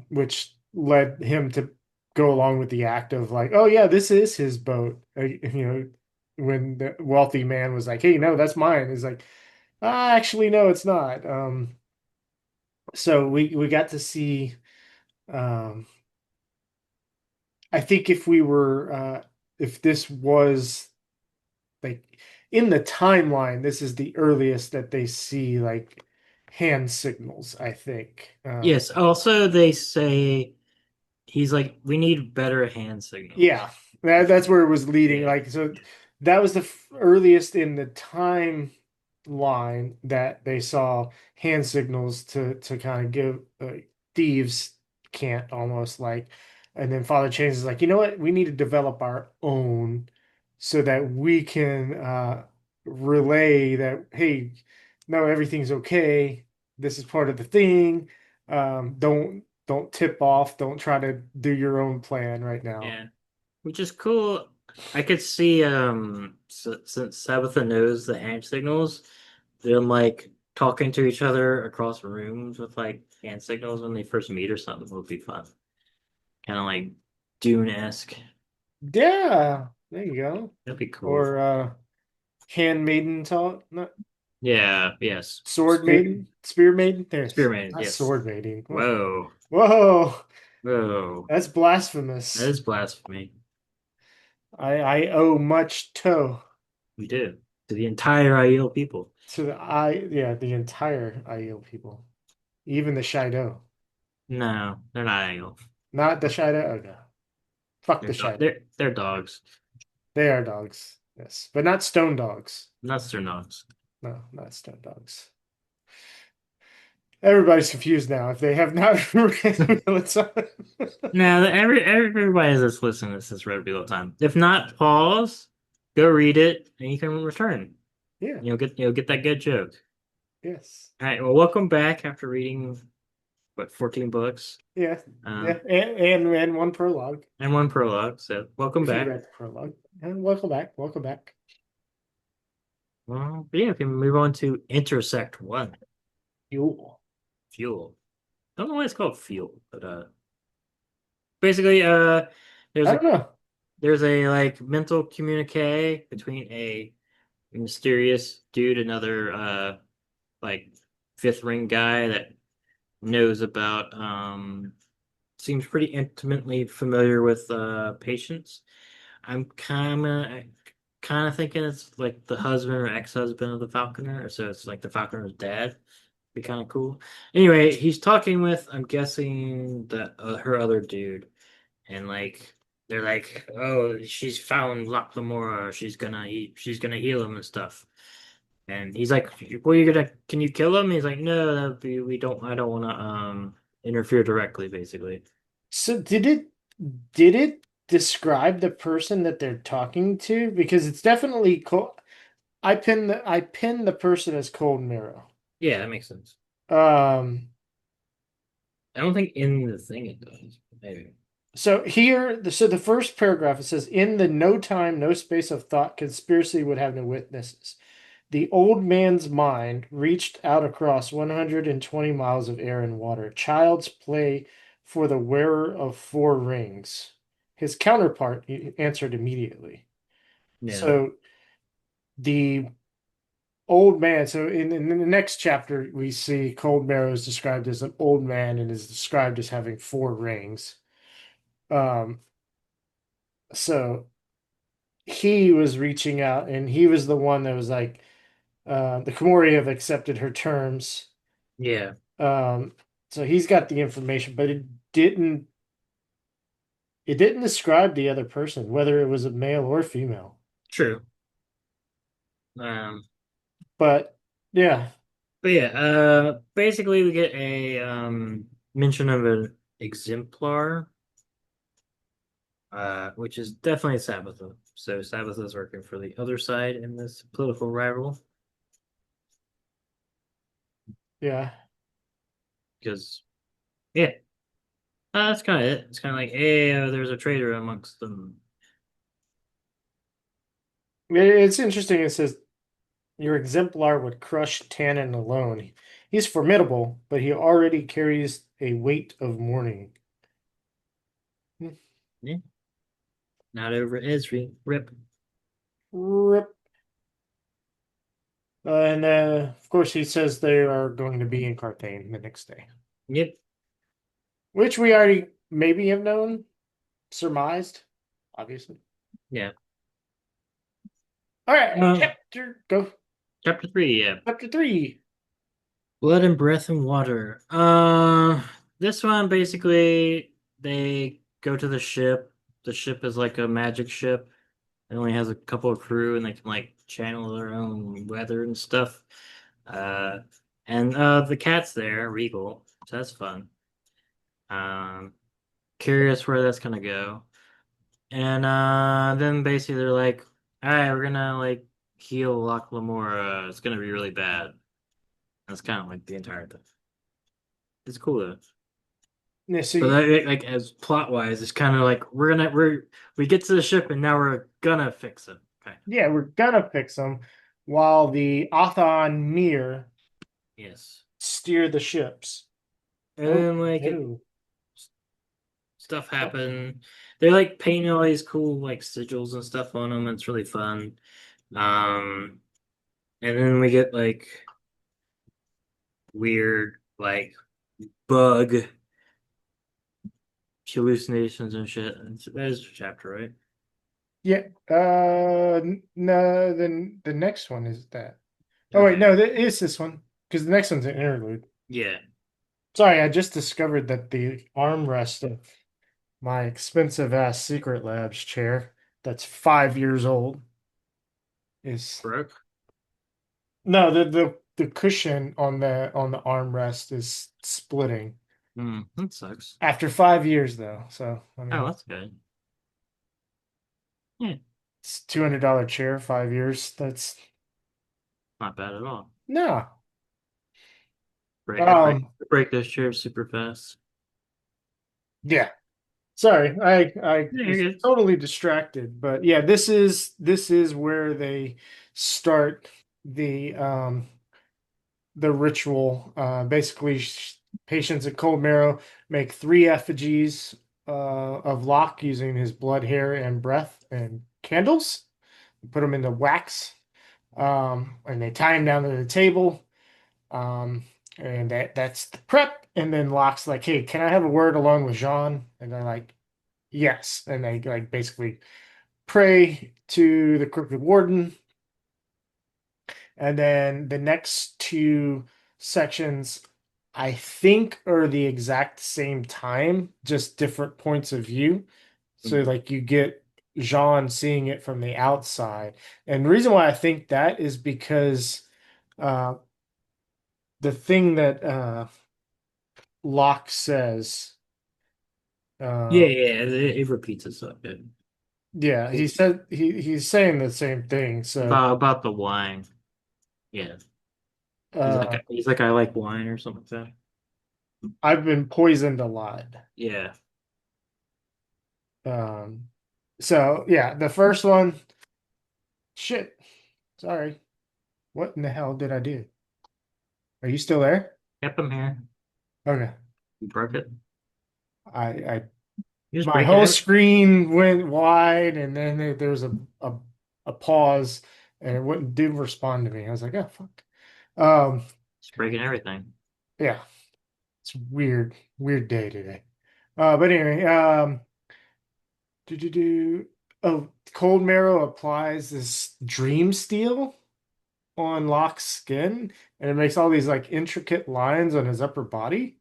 which led him to go along with the act of like, oh yeah, this is his boat. When the wealthy man was like, hey, no, that's mine. He's like, actually, no, it's not. So we got to see. Um, I think if this was like in the timeline, this is the earliest that they see like hand signals, I think. Yes, also they say he's like, we need better hand signals. Yeah, that's where it was leading. Yeah. Like, so that was the earliest in the timeline that they saw hand signals to kind of give thieves can't almost like, and then Father Chains is like, you know what? We need to develop our own so that we can relay that, hey, no, everything's okay. This is part of the thing. Don't tip off. Don't try to do your own plan right now. Yeah. Which is cool. I could see since Sabbatha knows the hand signals, them like talking to each other across rooms with like hand signals when they first meet or something would be fun. Kind of like Dune-esque. Yeah, there you go. That'd be cool. Or handmaiden talk, not Yeah, yes. sword maiden, spear maiden. There's Spearman, not yes. sword maiden. Whoa. Whoa, Whoa. that's That blasphemous. is blasphemy. I owe much We do. To the entire IEL people. to yeah, the entire IEO people, even the Shido. No, they're not IEL. Not the Shido. Oh no, fuck the They're Shido. they're dogs. They are dogs. Yes, but not stone dogs. Nuts are dogs. No, not stone dogs. Everybody's confused now if they have not read Wheel's on. No, everybody that's listening to this has read Below Time. If not, pause, go read it, and you can return. Yeah, You'll get that good joke. yes. All right. Well, welcome back after reading what 14 books, Yeah, um, yeah, and one prologue. and one prologue. So welcome If you back. read the prologue, and welcome back, welcome back. Well, yeah, we can move on to Intersect One. You. Fuel. Don't know why it's called fuel, but basically there's I a don't know. there's a like mental communique between a mysterious dude, another like fifth ring guy that knows about seems pretty intimately familiar with patients. I'm kind of thinking it's like the husband or ex-husband of the Falconer, so it's like the Falconer's dad. Be kind of cool. Anyway, he's talking with, I'm guessing, that her other dude, and like they're like, oh, she's found Loch Lamora. She's gonna heal him and stuff. And he's like, well, can you kill him? He's like, no, I don't want to interfere directly, basically. So did it describe the person that they're talking to? Because it's definitely cold. I pinned the person as Cold Mirror. Yeah, that makes sense. Um, I don't think in the thing it does. Maybe. So so the first paragraph it says, "In the no time, no space of thought, conspiracy would have no witnesses. The old man's mind reached out across 120 miles of air and water. Child's play for the wearer of four rings." His counterpart answered immediately. Yeah. So the old man. So in the next chapter, we see Cold Marrow is described as an old man and is described as having four rings. Um, so he was reaching out, and he was the one that was like, the Komori have accepted her terms. Yeah. Um, so he's got the information, but it didn't describe the other person, whether it was a male or female. True. Um, But yeah, but yeah, basically we get a mention of an exemplar, which is definitely Sabbatha. So Sabbatha is working for the other side in this political rival yeah. because yeah, that's kind of it. It's kind of like, hey, there's a traitor amongst them. It's interesting. It says your exemplar would crush Tannen alone. He's formidable, but he already carries a weight of mourning. Yeah, not over Esri. Rip. Rip. And of course, he says they are going to be in Carthage the next day, Yep. which we already maybe have known, surmised, obviously. Yeah. All right, Uh, go. chapter 3. Yeah. Chapter 3. Blood and breath and water. This one basically they go to the ship. The ship is like a magic ship. It only has a couple of crew and they can like channel their own weather and stuff. Uh, and the cat's there, Regal, so that's fun. Um, Curious where that's gonna go. And then basically they're like, all right, we're gonna like heal Loch Lamora. It's gonna be really bad. That's kind of like the entire thing. It's cool though. Yeah, But like as plot wise, it's kind of like we get to the ship and now we're gonna fix it. Okay. yeah, we're gonna fix them while the Athan Mir Yes. steer the ships. And Oh then like no. stuff happen. They're like painting all these cool like sigils and stuff on them. It's really fun. Um, and then we get like weird like bug hallucinations and shit. That is a chapter, right? Yeah. No, then the next one is that. Oh wait, Okay. no, that is this one because the next one's an interlude. Yeah. Sorry, I just discovered that the armrest of my expensive ass Secret Labs chair that's 5 years old is Broke. no the cushion on the armrest is splitting That sucks. after 5 years though. So I Oh, mean, that's good. Yeah, it's $200 chair, 5 years. That's not bad at all. no. Break I break Um, I break those chairs super fast. yeah. Sorry, I Yeah, was you're good. totally distracted, but yeah, this is where they start the ritual. Basically, patients at Cold Marrow make three effigies of Locke using his blood, hair, and breath and candles. Put them into wax, and they tie him down to the table. Um, and that's the prep. And then Locke's like, "Hey, can I have a word alone with Jean?" And they're like, "Yes." And they like basically pray to the Crooked Warden. And then the next two sections, I think, are the exact same time, just different points of view. So, Mm. like, you get Jean seeing it from the outside. And the reason why I think that is because uh, the thing that Locke says, Yeah, uh, yeah, it repeats itself. Yeah. yeah, he said he's saying the same thing. So, About the wine. Yeah. uh, He's like I like wine or something like that. I've been poisoned a lot. Yeah. Um, so yeah, the first one, shit. Sorry. What in the hell did I do? Are you still there? Yep, I'm here. Okay. You broke it. I You just my breaking whole every. screen went wide and then there was a a pause and it wouldn't didn't respond to me. I was like, oh fuck. Um, Just breaking everything. yeah, it's weird day today. But anyway, do do do. Oh, Cold Marrow applies this dream steel on Locke's skin, and it makes all these like intricate lines on his upper body,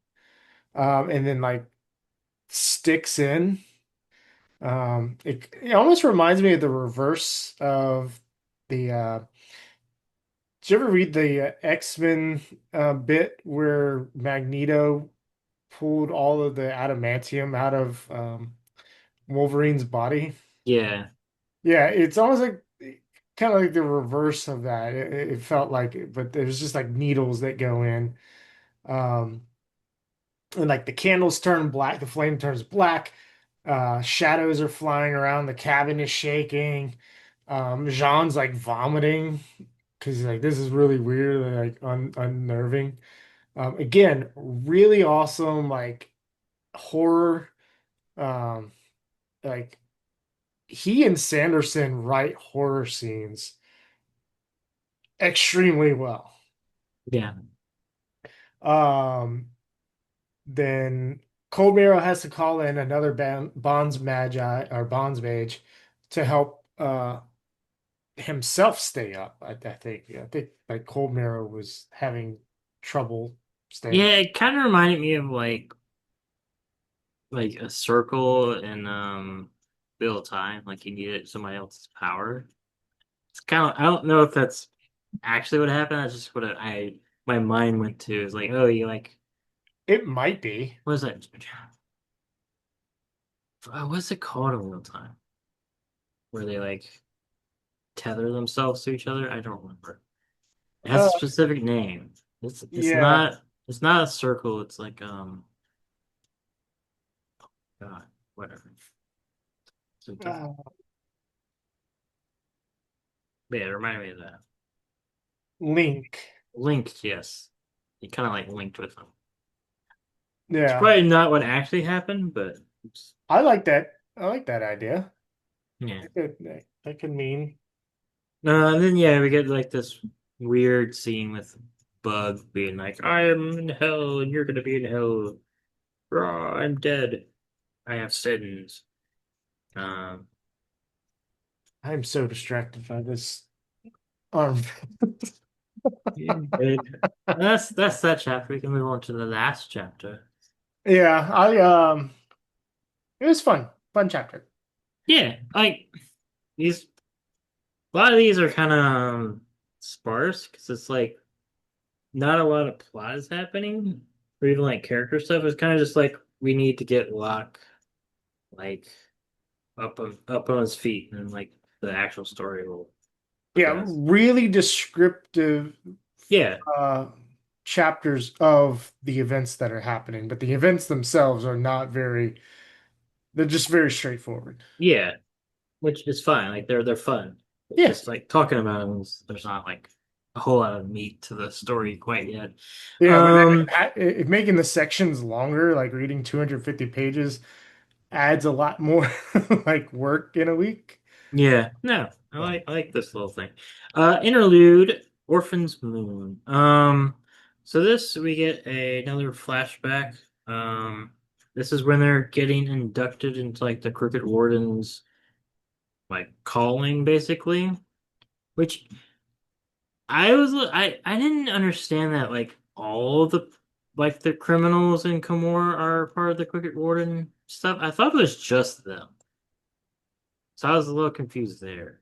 and then like sticks in. It almost reminds me of the reverse of the. Did you ever read the X-Men bit where Magneto pulled all of the adamantium out of Wolverine's body? Yeah, Yeah, it's almost like kind of like the reverse of that. It felt like it, but there's just like needles that go in. Um, and like the candles turn black, the flame turns black, shadows are flying around, the cabin is shaking. Jean's like vomiting because he's like, this is really weird and like unnerving. Again, really awesome like horror. Um, like he and Sanderson write horror scenes extremely well. yeah, Um, then Cold Mirror has to call in another Bonds Magi or Bonds Mage to help himself stay up. I think. Yeah, I think like Cold Mirror was having trouble staying. yeah. It kind of reminded me of like a circle in Wheel of Time. Like you needed somebody else's power. It's kind of. I don't know if that's actually what happened. That's just what I my mind went to. Is like, oh, you like It might be. what is that? What's it called in Wheel of Time? Where they like tether themselves to each other? I don't remember. It has a Uh, specific name. yeah. It's not a circle. It's like God, whatever. So different. Uh, But yeah, it reminded me of that. Link. Linked, yes. You kind of like linked with them. It's Yeah. probably not what actually happened, but I like that. I like that idea. yeah. That could mean. And then yeah, we get like this weird scene with Bug being like, "I am in hell, and you're gonna be in hell. Rah, I'm dead. I have sins." Um, I'm so distracted by this arm. yeah, that's that chapter. We can move on to the last chapter. Yeah, I it was fun. Fun chapter. Yeah, like these. A lot of these are kind of sparse because it's like not a lot of plot is happening, or even like character stuff. It's kind of just like we need to get Locke like up on his feet, and like the actual story will Yeah, progress. really descriptive Yeah, uh chapters of the events that are happening, but the events themselves are not very, they're just very straightforward. yeah, which is fine. Like they're fun. It's Yeah. just like talking about them. There's not like a whole lot of meat to the story quite yet. Yeah, but then Um, making the sections longer, like reading 250 pages, adds a lot more like work in a week. Yeah, no, Yeah. I like this little thing. Interlude, Orphan's Moon. So this we get another flashback. This is when they're getting inducted into like the Crooked Warden's like calling, basically. Which I didn't understand that like all the like the criminals in Camorra are part of the Crooked Warden stuff. I thought it was just them, so I was a little confused there.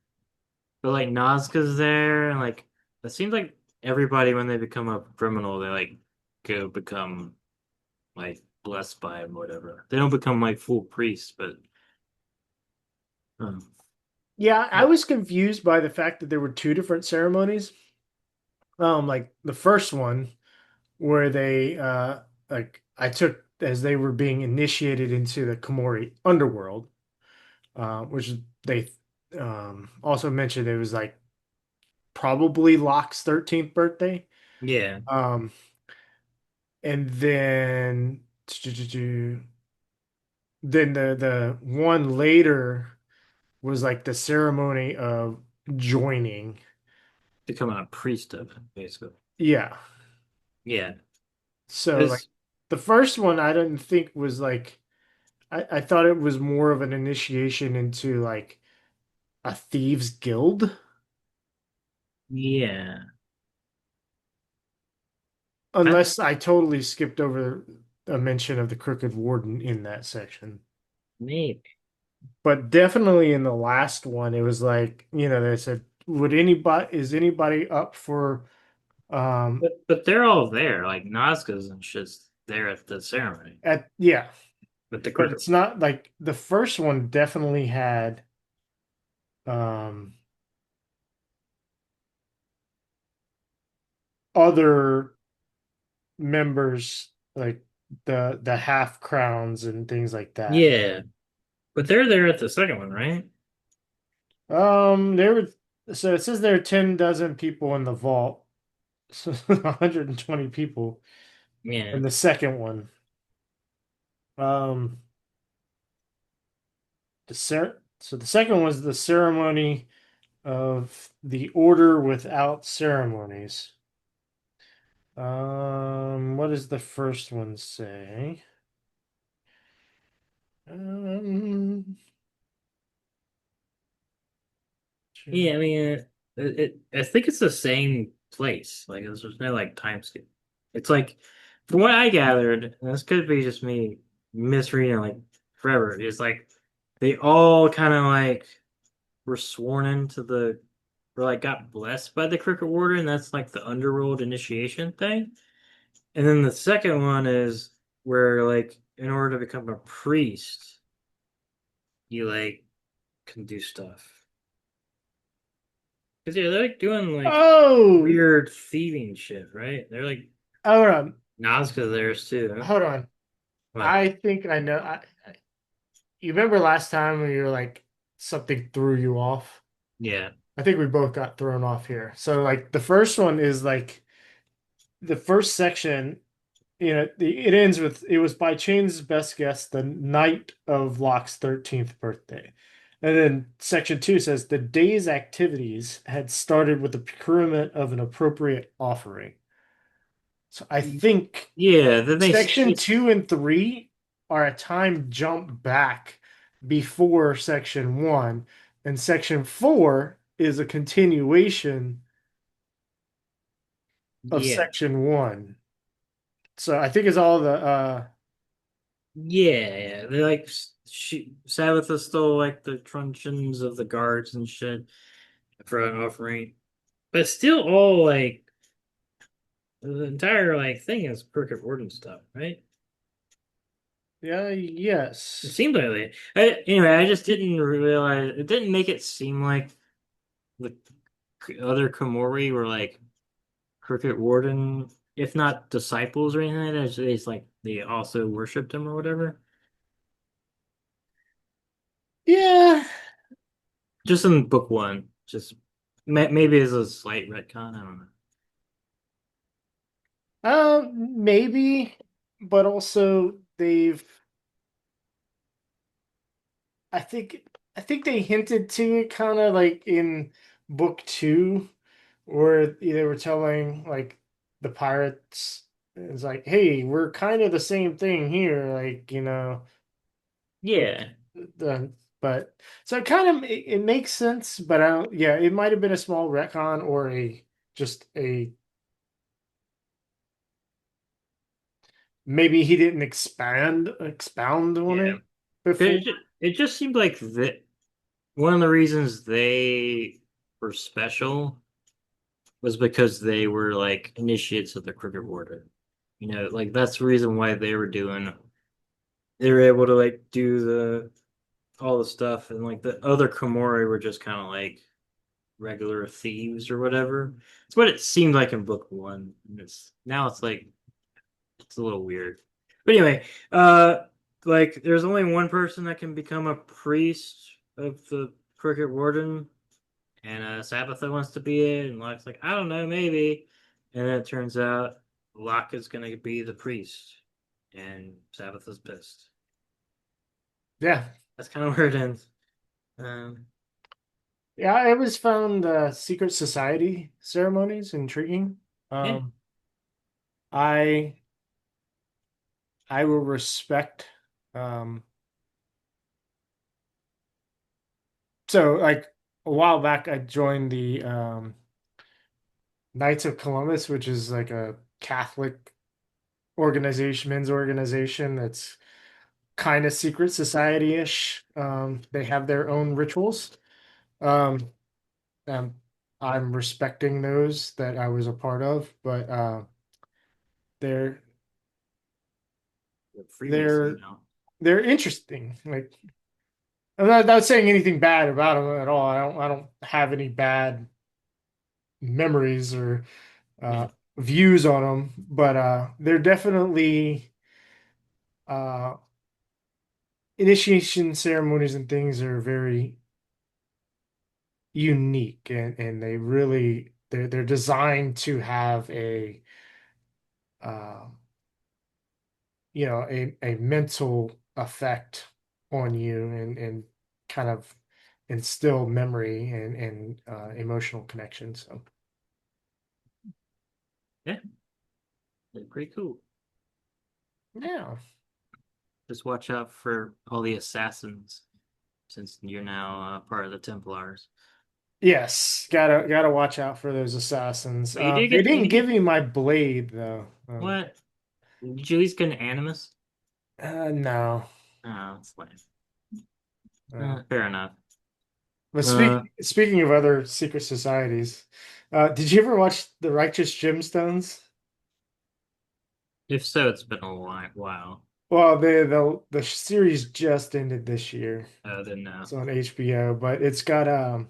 But like Nazca's there, and like it seems like everybody when they become a criminal, they like go become like blessed by him, or whatever. They don't become like full priests, but um, Yeah, I was confused by the fact that there were two different ceremonies. Like the first one where they like I took as they were being initiated into the Komori underworld. which they also mentioned it was like probably Locke's 13th birthday. Yeah. Um, and then the one later was like the ceremony of joining. Becoming a priest of it, basically. Yeah. Yeah. So like It's the first one I didn't think was like I thought it was more of an initiation into like a thieves guild. yeah. I Unless I totally skipped over a mention of the Crooked Warden in that section. maybe. But definitely in the last one, it was like, they said, is anybody up for But they're all there. Like Nazca's and shit's there at the ceremony. yeah, With the but crooked. it's not like the first one definitely had um other members like the half crowns and things like that. Yeah. But they're there at the second one, right? There were so it says there are 10 dozen people in the vault. So 120 people Yeah. in the second one. Um so the second was the ceremony of the order without ceremonies. What does the first one say? Um, Yeah, I mean, I think it's the same place. Like, there's no like time skip. It's like, from what I gathered, and this could be just me misreading like forever. It's like they all kind of like were sworn into or like got blessed by the Crooked Order, and that's like the underworld initiation thing. And then the second one is where like in order to become a priest, you like can do stuff. Because yeah, they're like doing like oh, weird thieving shit, right? They're like hold on. Nazca theirs too. Hold on. What? I think I know. You remember last time when you were like something threw you off? Yeah. I think we both got thrown off here. So like the first one is like the first section, it ends with it was by Chain's best guess the night of Locke's 13th birthday. And then section two says the day's activities had started with the procurement of an appropriate offering. So I think Yeah, then section two and three are a time jump back before section one, and section four is a continuation of yeah. section one. So I think it's all the Yeah. They're like she Sabbath stole like the truncheons of the guards and shit for an offering. But it's still all like the entire like thing is Crooked Warden stuff, right? yeah, It yes. seemed like it. Anyway, I just didn't realize it didn't make it seem like the other Komori were like Crooked Warden, if not disciples or anything like that. It's like they also worshipped him or whatever. Yeah. Just in book one, just maybe as a slight retcon. I don't know. Maybe, but also I think I think they hinted to it kind of like in book two, where they were telling like the pirates, it's like, hey, we're kind of the same thing here, like, Yeah, the but so it kind of it makes sense, but I don't, yeah, it might have been a small retcon or a just a maybe he didn't expound on yeah. it before. It just seemed like that one of the reasons they were special was because they were like initiates of the Crooked Warden. Like that's the reason why they were able to like do all the stuff, and like the other Komori were just kind of like regular thieves or whatever. It's what it seemed like in book one. And it's like it's a little weird. But anyway, like there's only one person that can become a priest of the Cricket Warden, and Sabbatha wants to be it, and Locke's like, I don't know, maybe. And then it turns out Locke is gonna be the priest, and Sabbatha's pissed. Yeah. That's kind of where it ends. Um, Yeah, I always found secret society ceremonies intriguing. yeah, Um, I I will respect um so like a while back I joined the Knights of Columbus, which is like a Catholic organization, men's organization that's kind of secret society-ish. They have their own rituals. Um, and I'm respecting those that I was a part of, but they're Freemason they're now. they're interesting. Like I'm not saying anything bad about them at all. I don't have any bad memories or Yeah, uh, views on them, but they're definitely uh, initiation ceremonies and things are very unique, and they're designed to have a uh, a mental effect on you and kind of instill memory and emotional connection. So yeah, they're pretty cool. yeah. Just watch out for all the assassins, since you're now part of the Templars. Yes, gotta watch out for those assassins. But you do They get didn't you give get me my blade though. what? Did you at least get an Animus? No. Oh, that's lame. No. Fair enough. But Uh, speaking of other secret societies, did you ever watch The Righteous Gemstones? if so, it's been a while. Well, the series just ended this year. Then no. It's on HBO, but it's got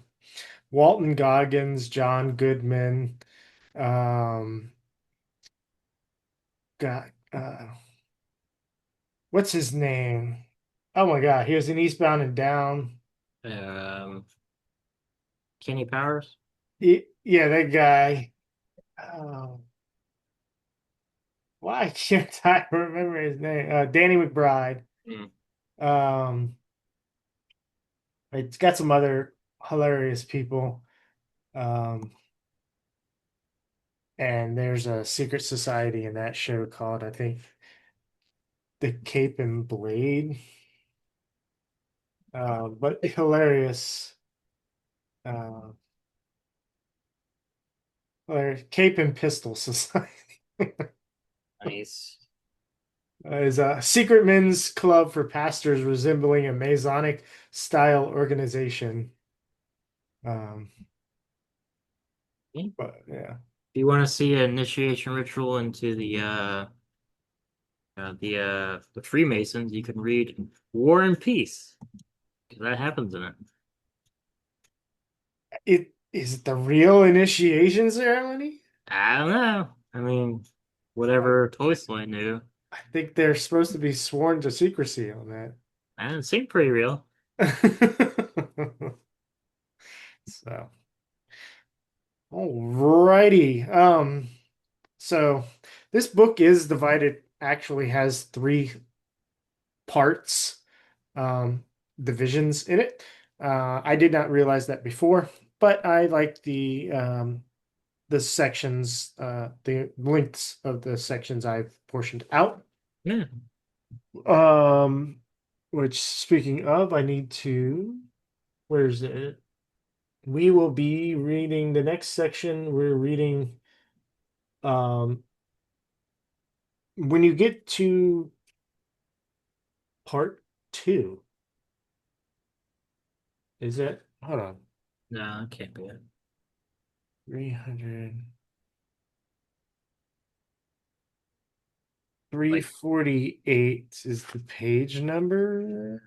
Walton Goggins, John Goodman, um, got what's his name? Oh my God, he was in Eastbound and Down. Um, Kenny Powers. Yeah, that guy. Oh, why can't I remember his name? Danny McBride. Mm. Um, it's got some other hilarious people. Um, and there's a secret society in that show called, I think, The Cape and Blade. But hilarious. Uh, Cape and Pistol Society Nice. is a secret men's club for pastors resembling a Masonic style organization. Um, Yeah. but yeah. If you want to see an initiation ritual into the Freemasons, you can read War and Peace, because that happens in it. Is it the real initiation ceremony? I don't know. I mean, I, whatever Tolstoy knew, I think they're supposed to be sworn to secrecy on and it seemed pretty real. that. So, alrighty. So this book is divided, actually has three parts, um, divisions in it. I did not realize that before, but I like the sections, the lengths of the sections I've portioned out. Yeah. Um, which speaking of, I need to, where's it? We will be reading the next section. We're reading um when you get to part two, is it? Hold on. No, it can't be it. 300 Like, 348 is the page number.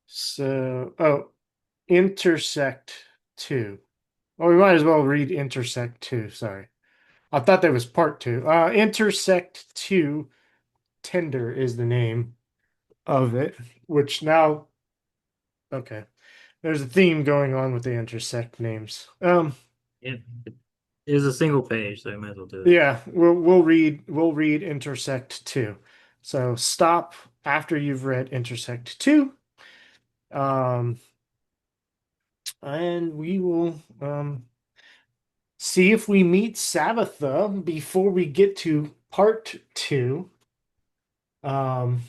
So, oh, intersect two. Oh, we might as well read intersect two. Sorry. I thought that was part two. Intersect two, Tender is the name of it, which now Okay. There's a theme going on with the intersect names. Yeah, it is a single page, so I might as well do it. Yeah, we'll read intersect 2. So stop after you've read intersect 2. Um, and we will see if we meet Sabbatha before we get to part 2. Um,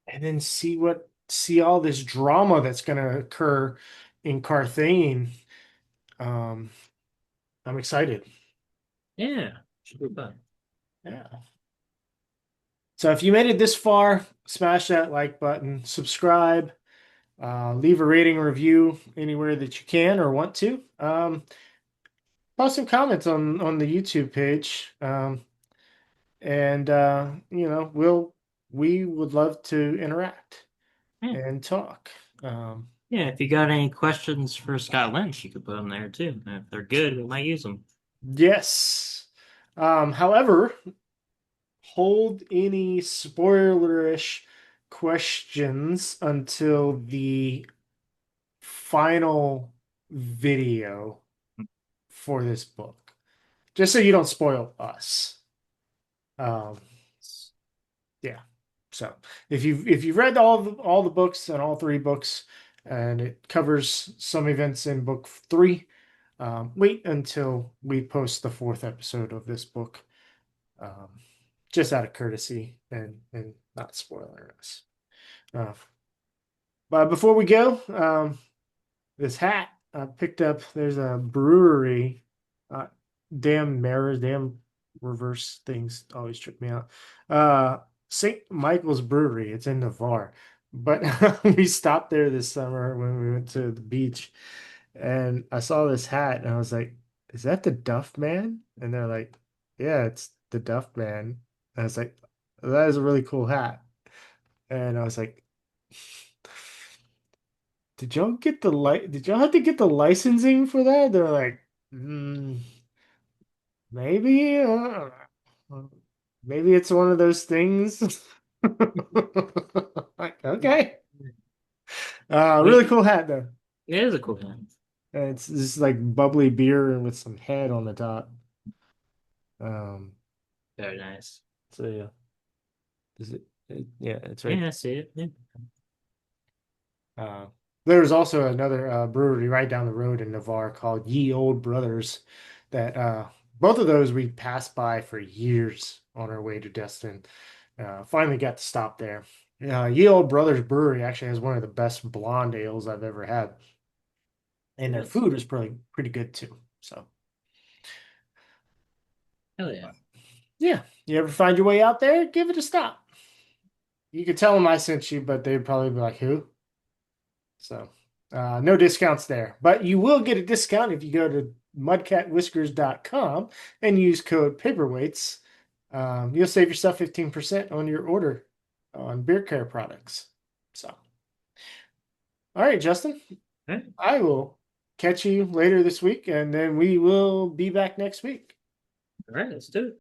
and then see all this drama that's going to occur in Carthage. Um, I'm excited. Yeah, should be fun. Yeah. So if you made it this far, smash that like button, subscribe, leave a rating review anywhere that you can or want to. Post some comments on the YouTube page. And we would love to interact Yeah. and talk. Yeah, if you got any questions for Scott Lynch, you could put them there too. If they're good, we might use them. Yes. However, hold any spoilerish questions until the final video for this book, just so you don't spoil us. Um, yeah. So if you've read all the books and all 3 books, and it covers some events in book 3, wait until we post the 4th episode of this book, um, just out of courtesy and not spoiling us. Uh, but before we go, this hat I picked up. There's a brewery. Uh, damn mirrors, damn reverse things always trip me out. St. Michael's Brewery. It's in Navarre, but we stopped there this summer when we went to the beach, and I saw this hat, and I was like, "Is that the Duff Man?" And they're like, "Yeah, it's the Duff Man." And I was like, "That is a really cool hat." And I was like, Did y'all have to get the licensing for that? They're like, maybe, maybe it's one of those things. Like, okay. Really We cool hat though. It is a cool one. And it's just like bubbly beer with some head on the top. Um, Very nice. so yeah, yeah, it's right. Yeah, I see it. Yeah. Uh, there's also another brewery right down the road in Navarre called Ye Old Brothers that both of those we passed by for years on our way to Destin. Finally got to stop there. Ye Old Brothers Brewery actually has one of the best blonde ales I've ever had. And their Nice. food is pretty good too. So Hell yeah. yeah, you ever find your way out there, give it a stop. You could tell them I sent you, but they'd probably be like, "Who?" So, no discounts there, but you will get a discount if you go to mudcatwhiskers.com and use code paperweights. You'll save yourself 15% on your order on beer care products. So, all right, Justin, All right. I will catch you later this week, and then we will be back next week. All right, let's do it.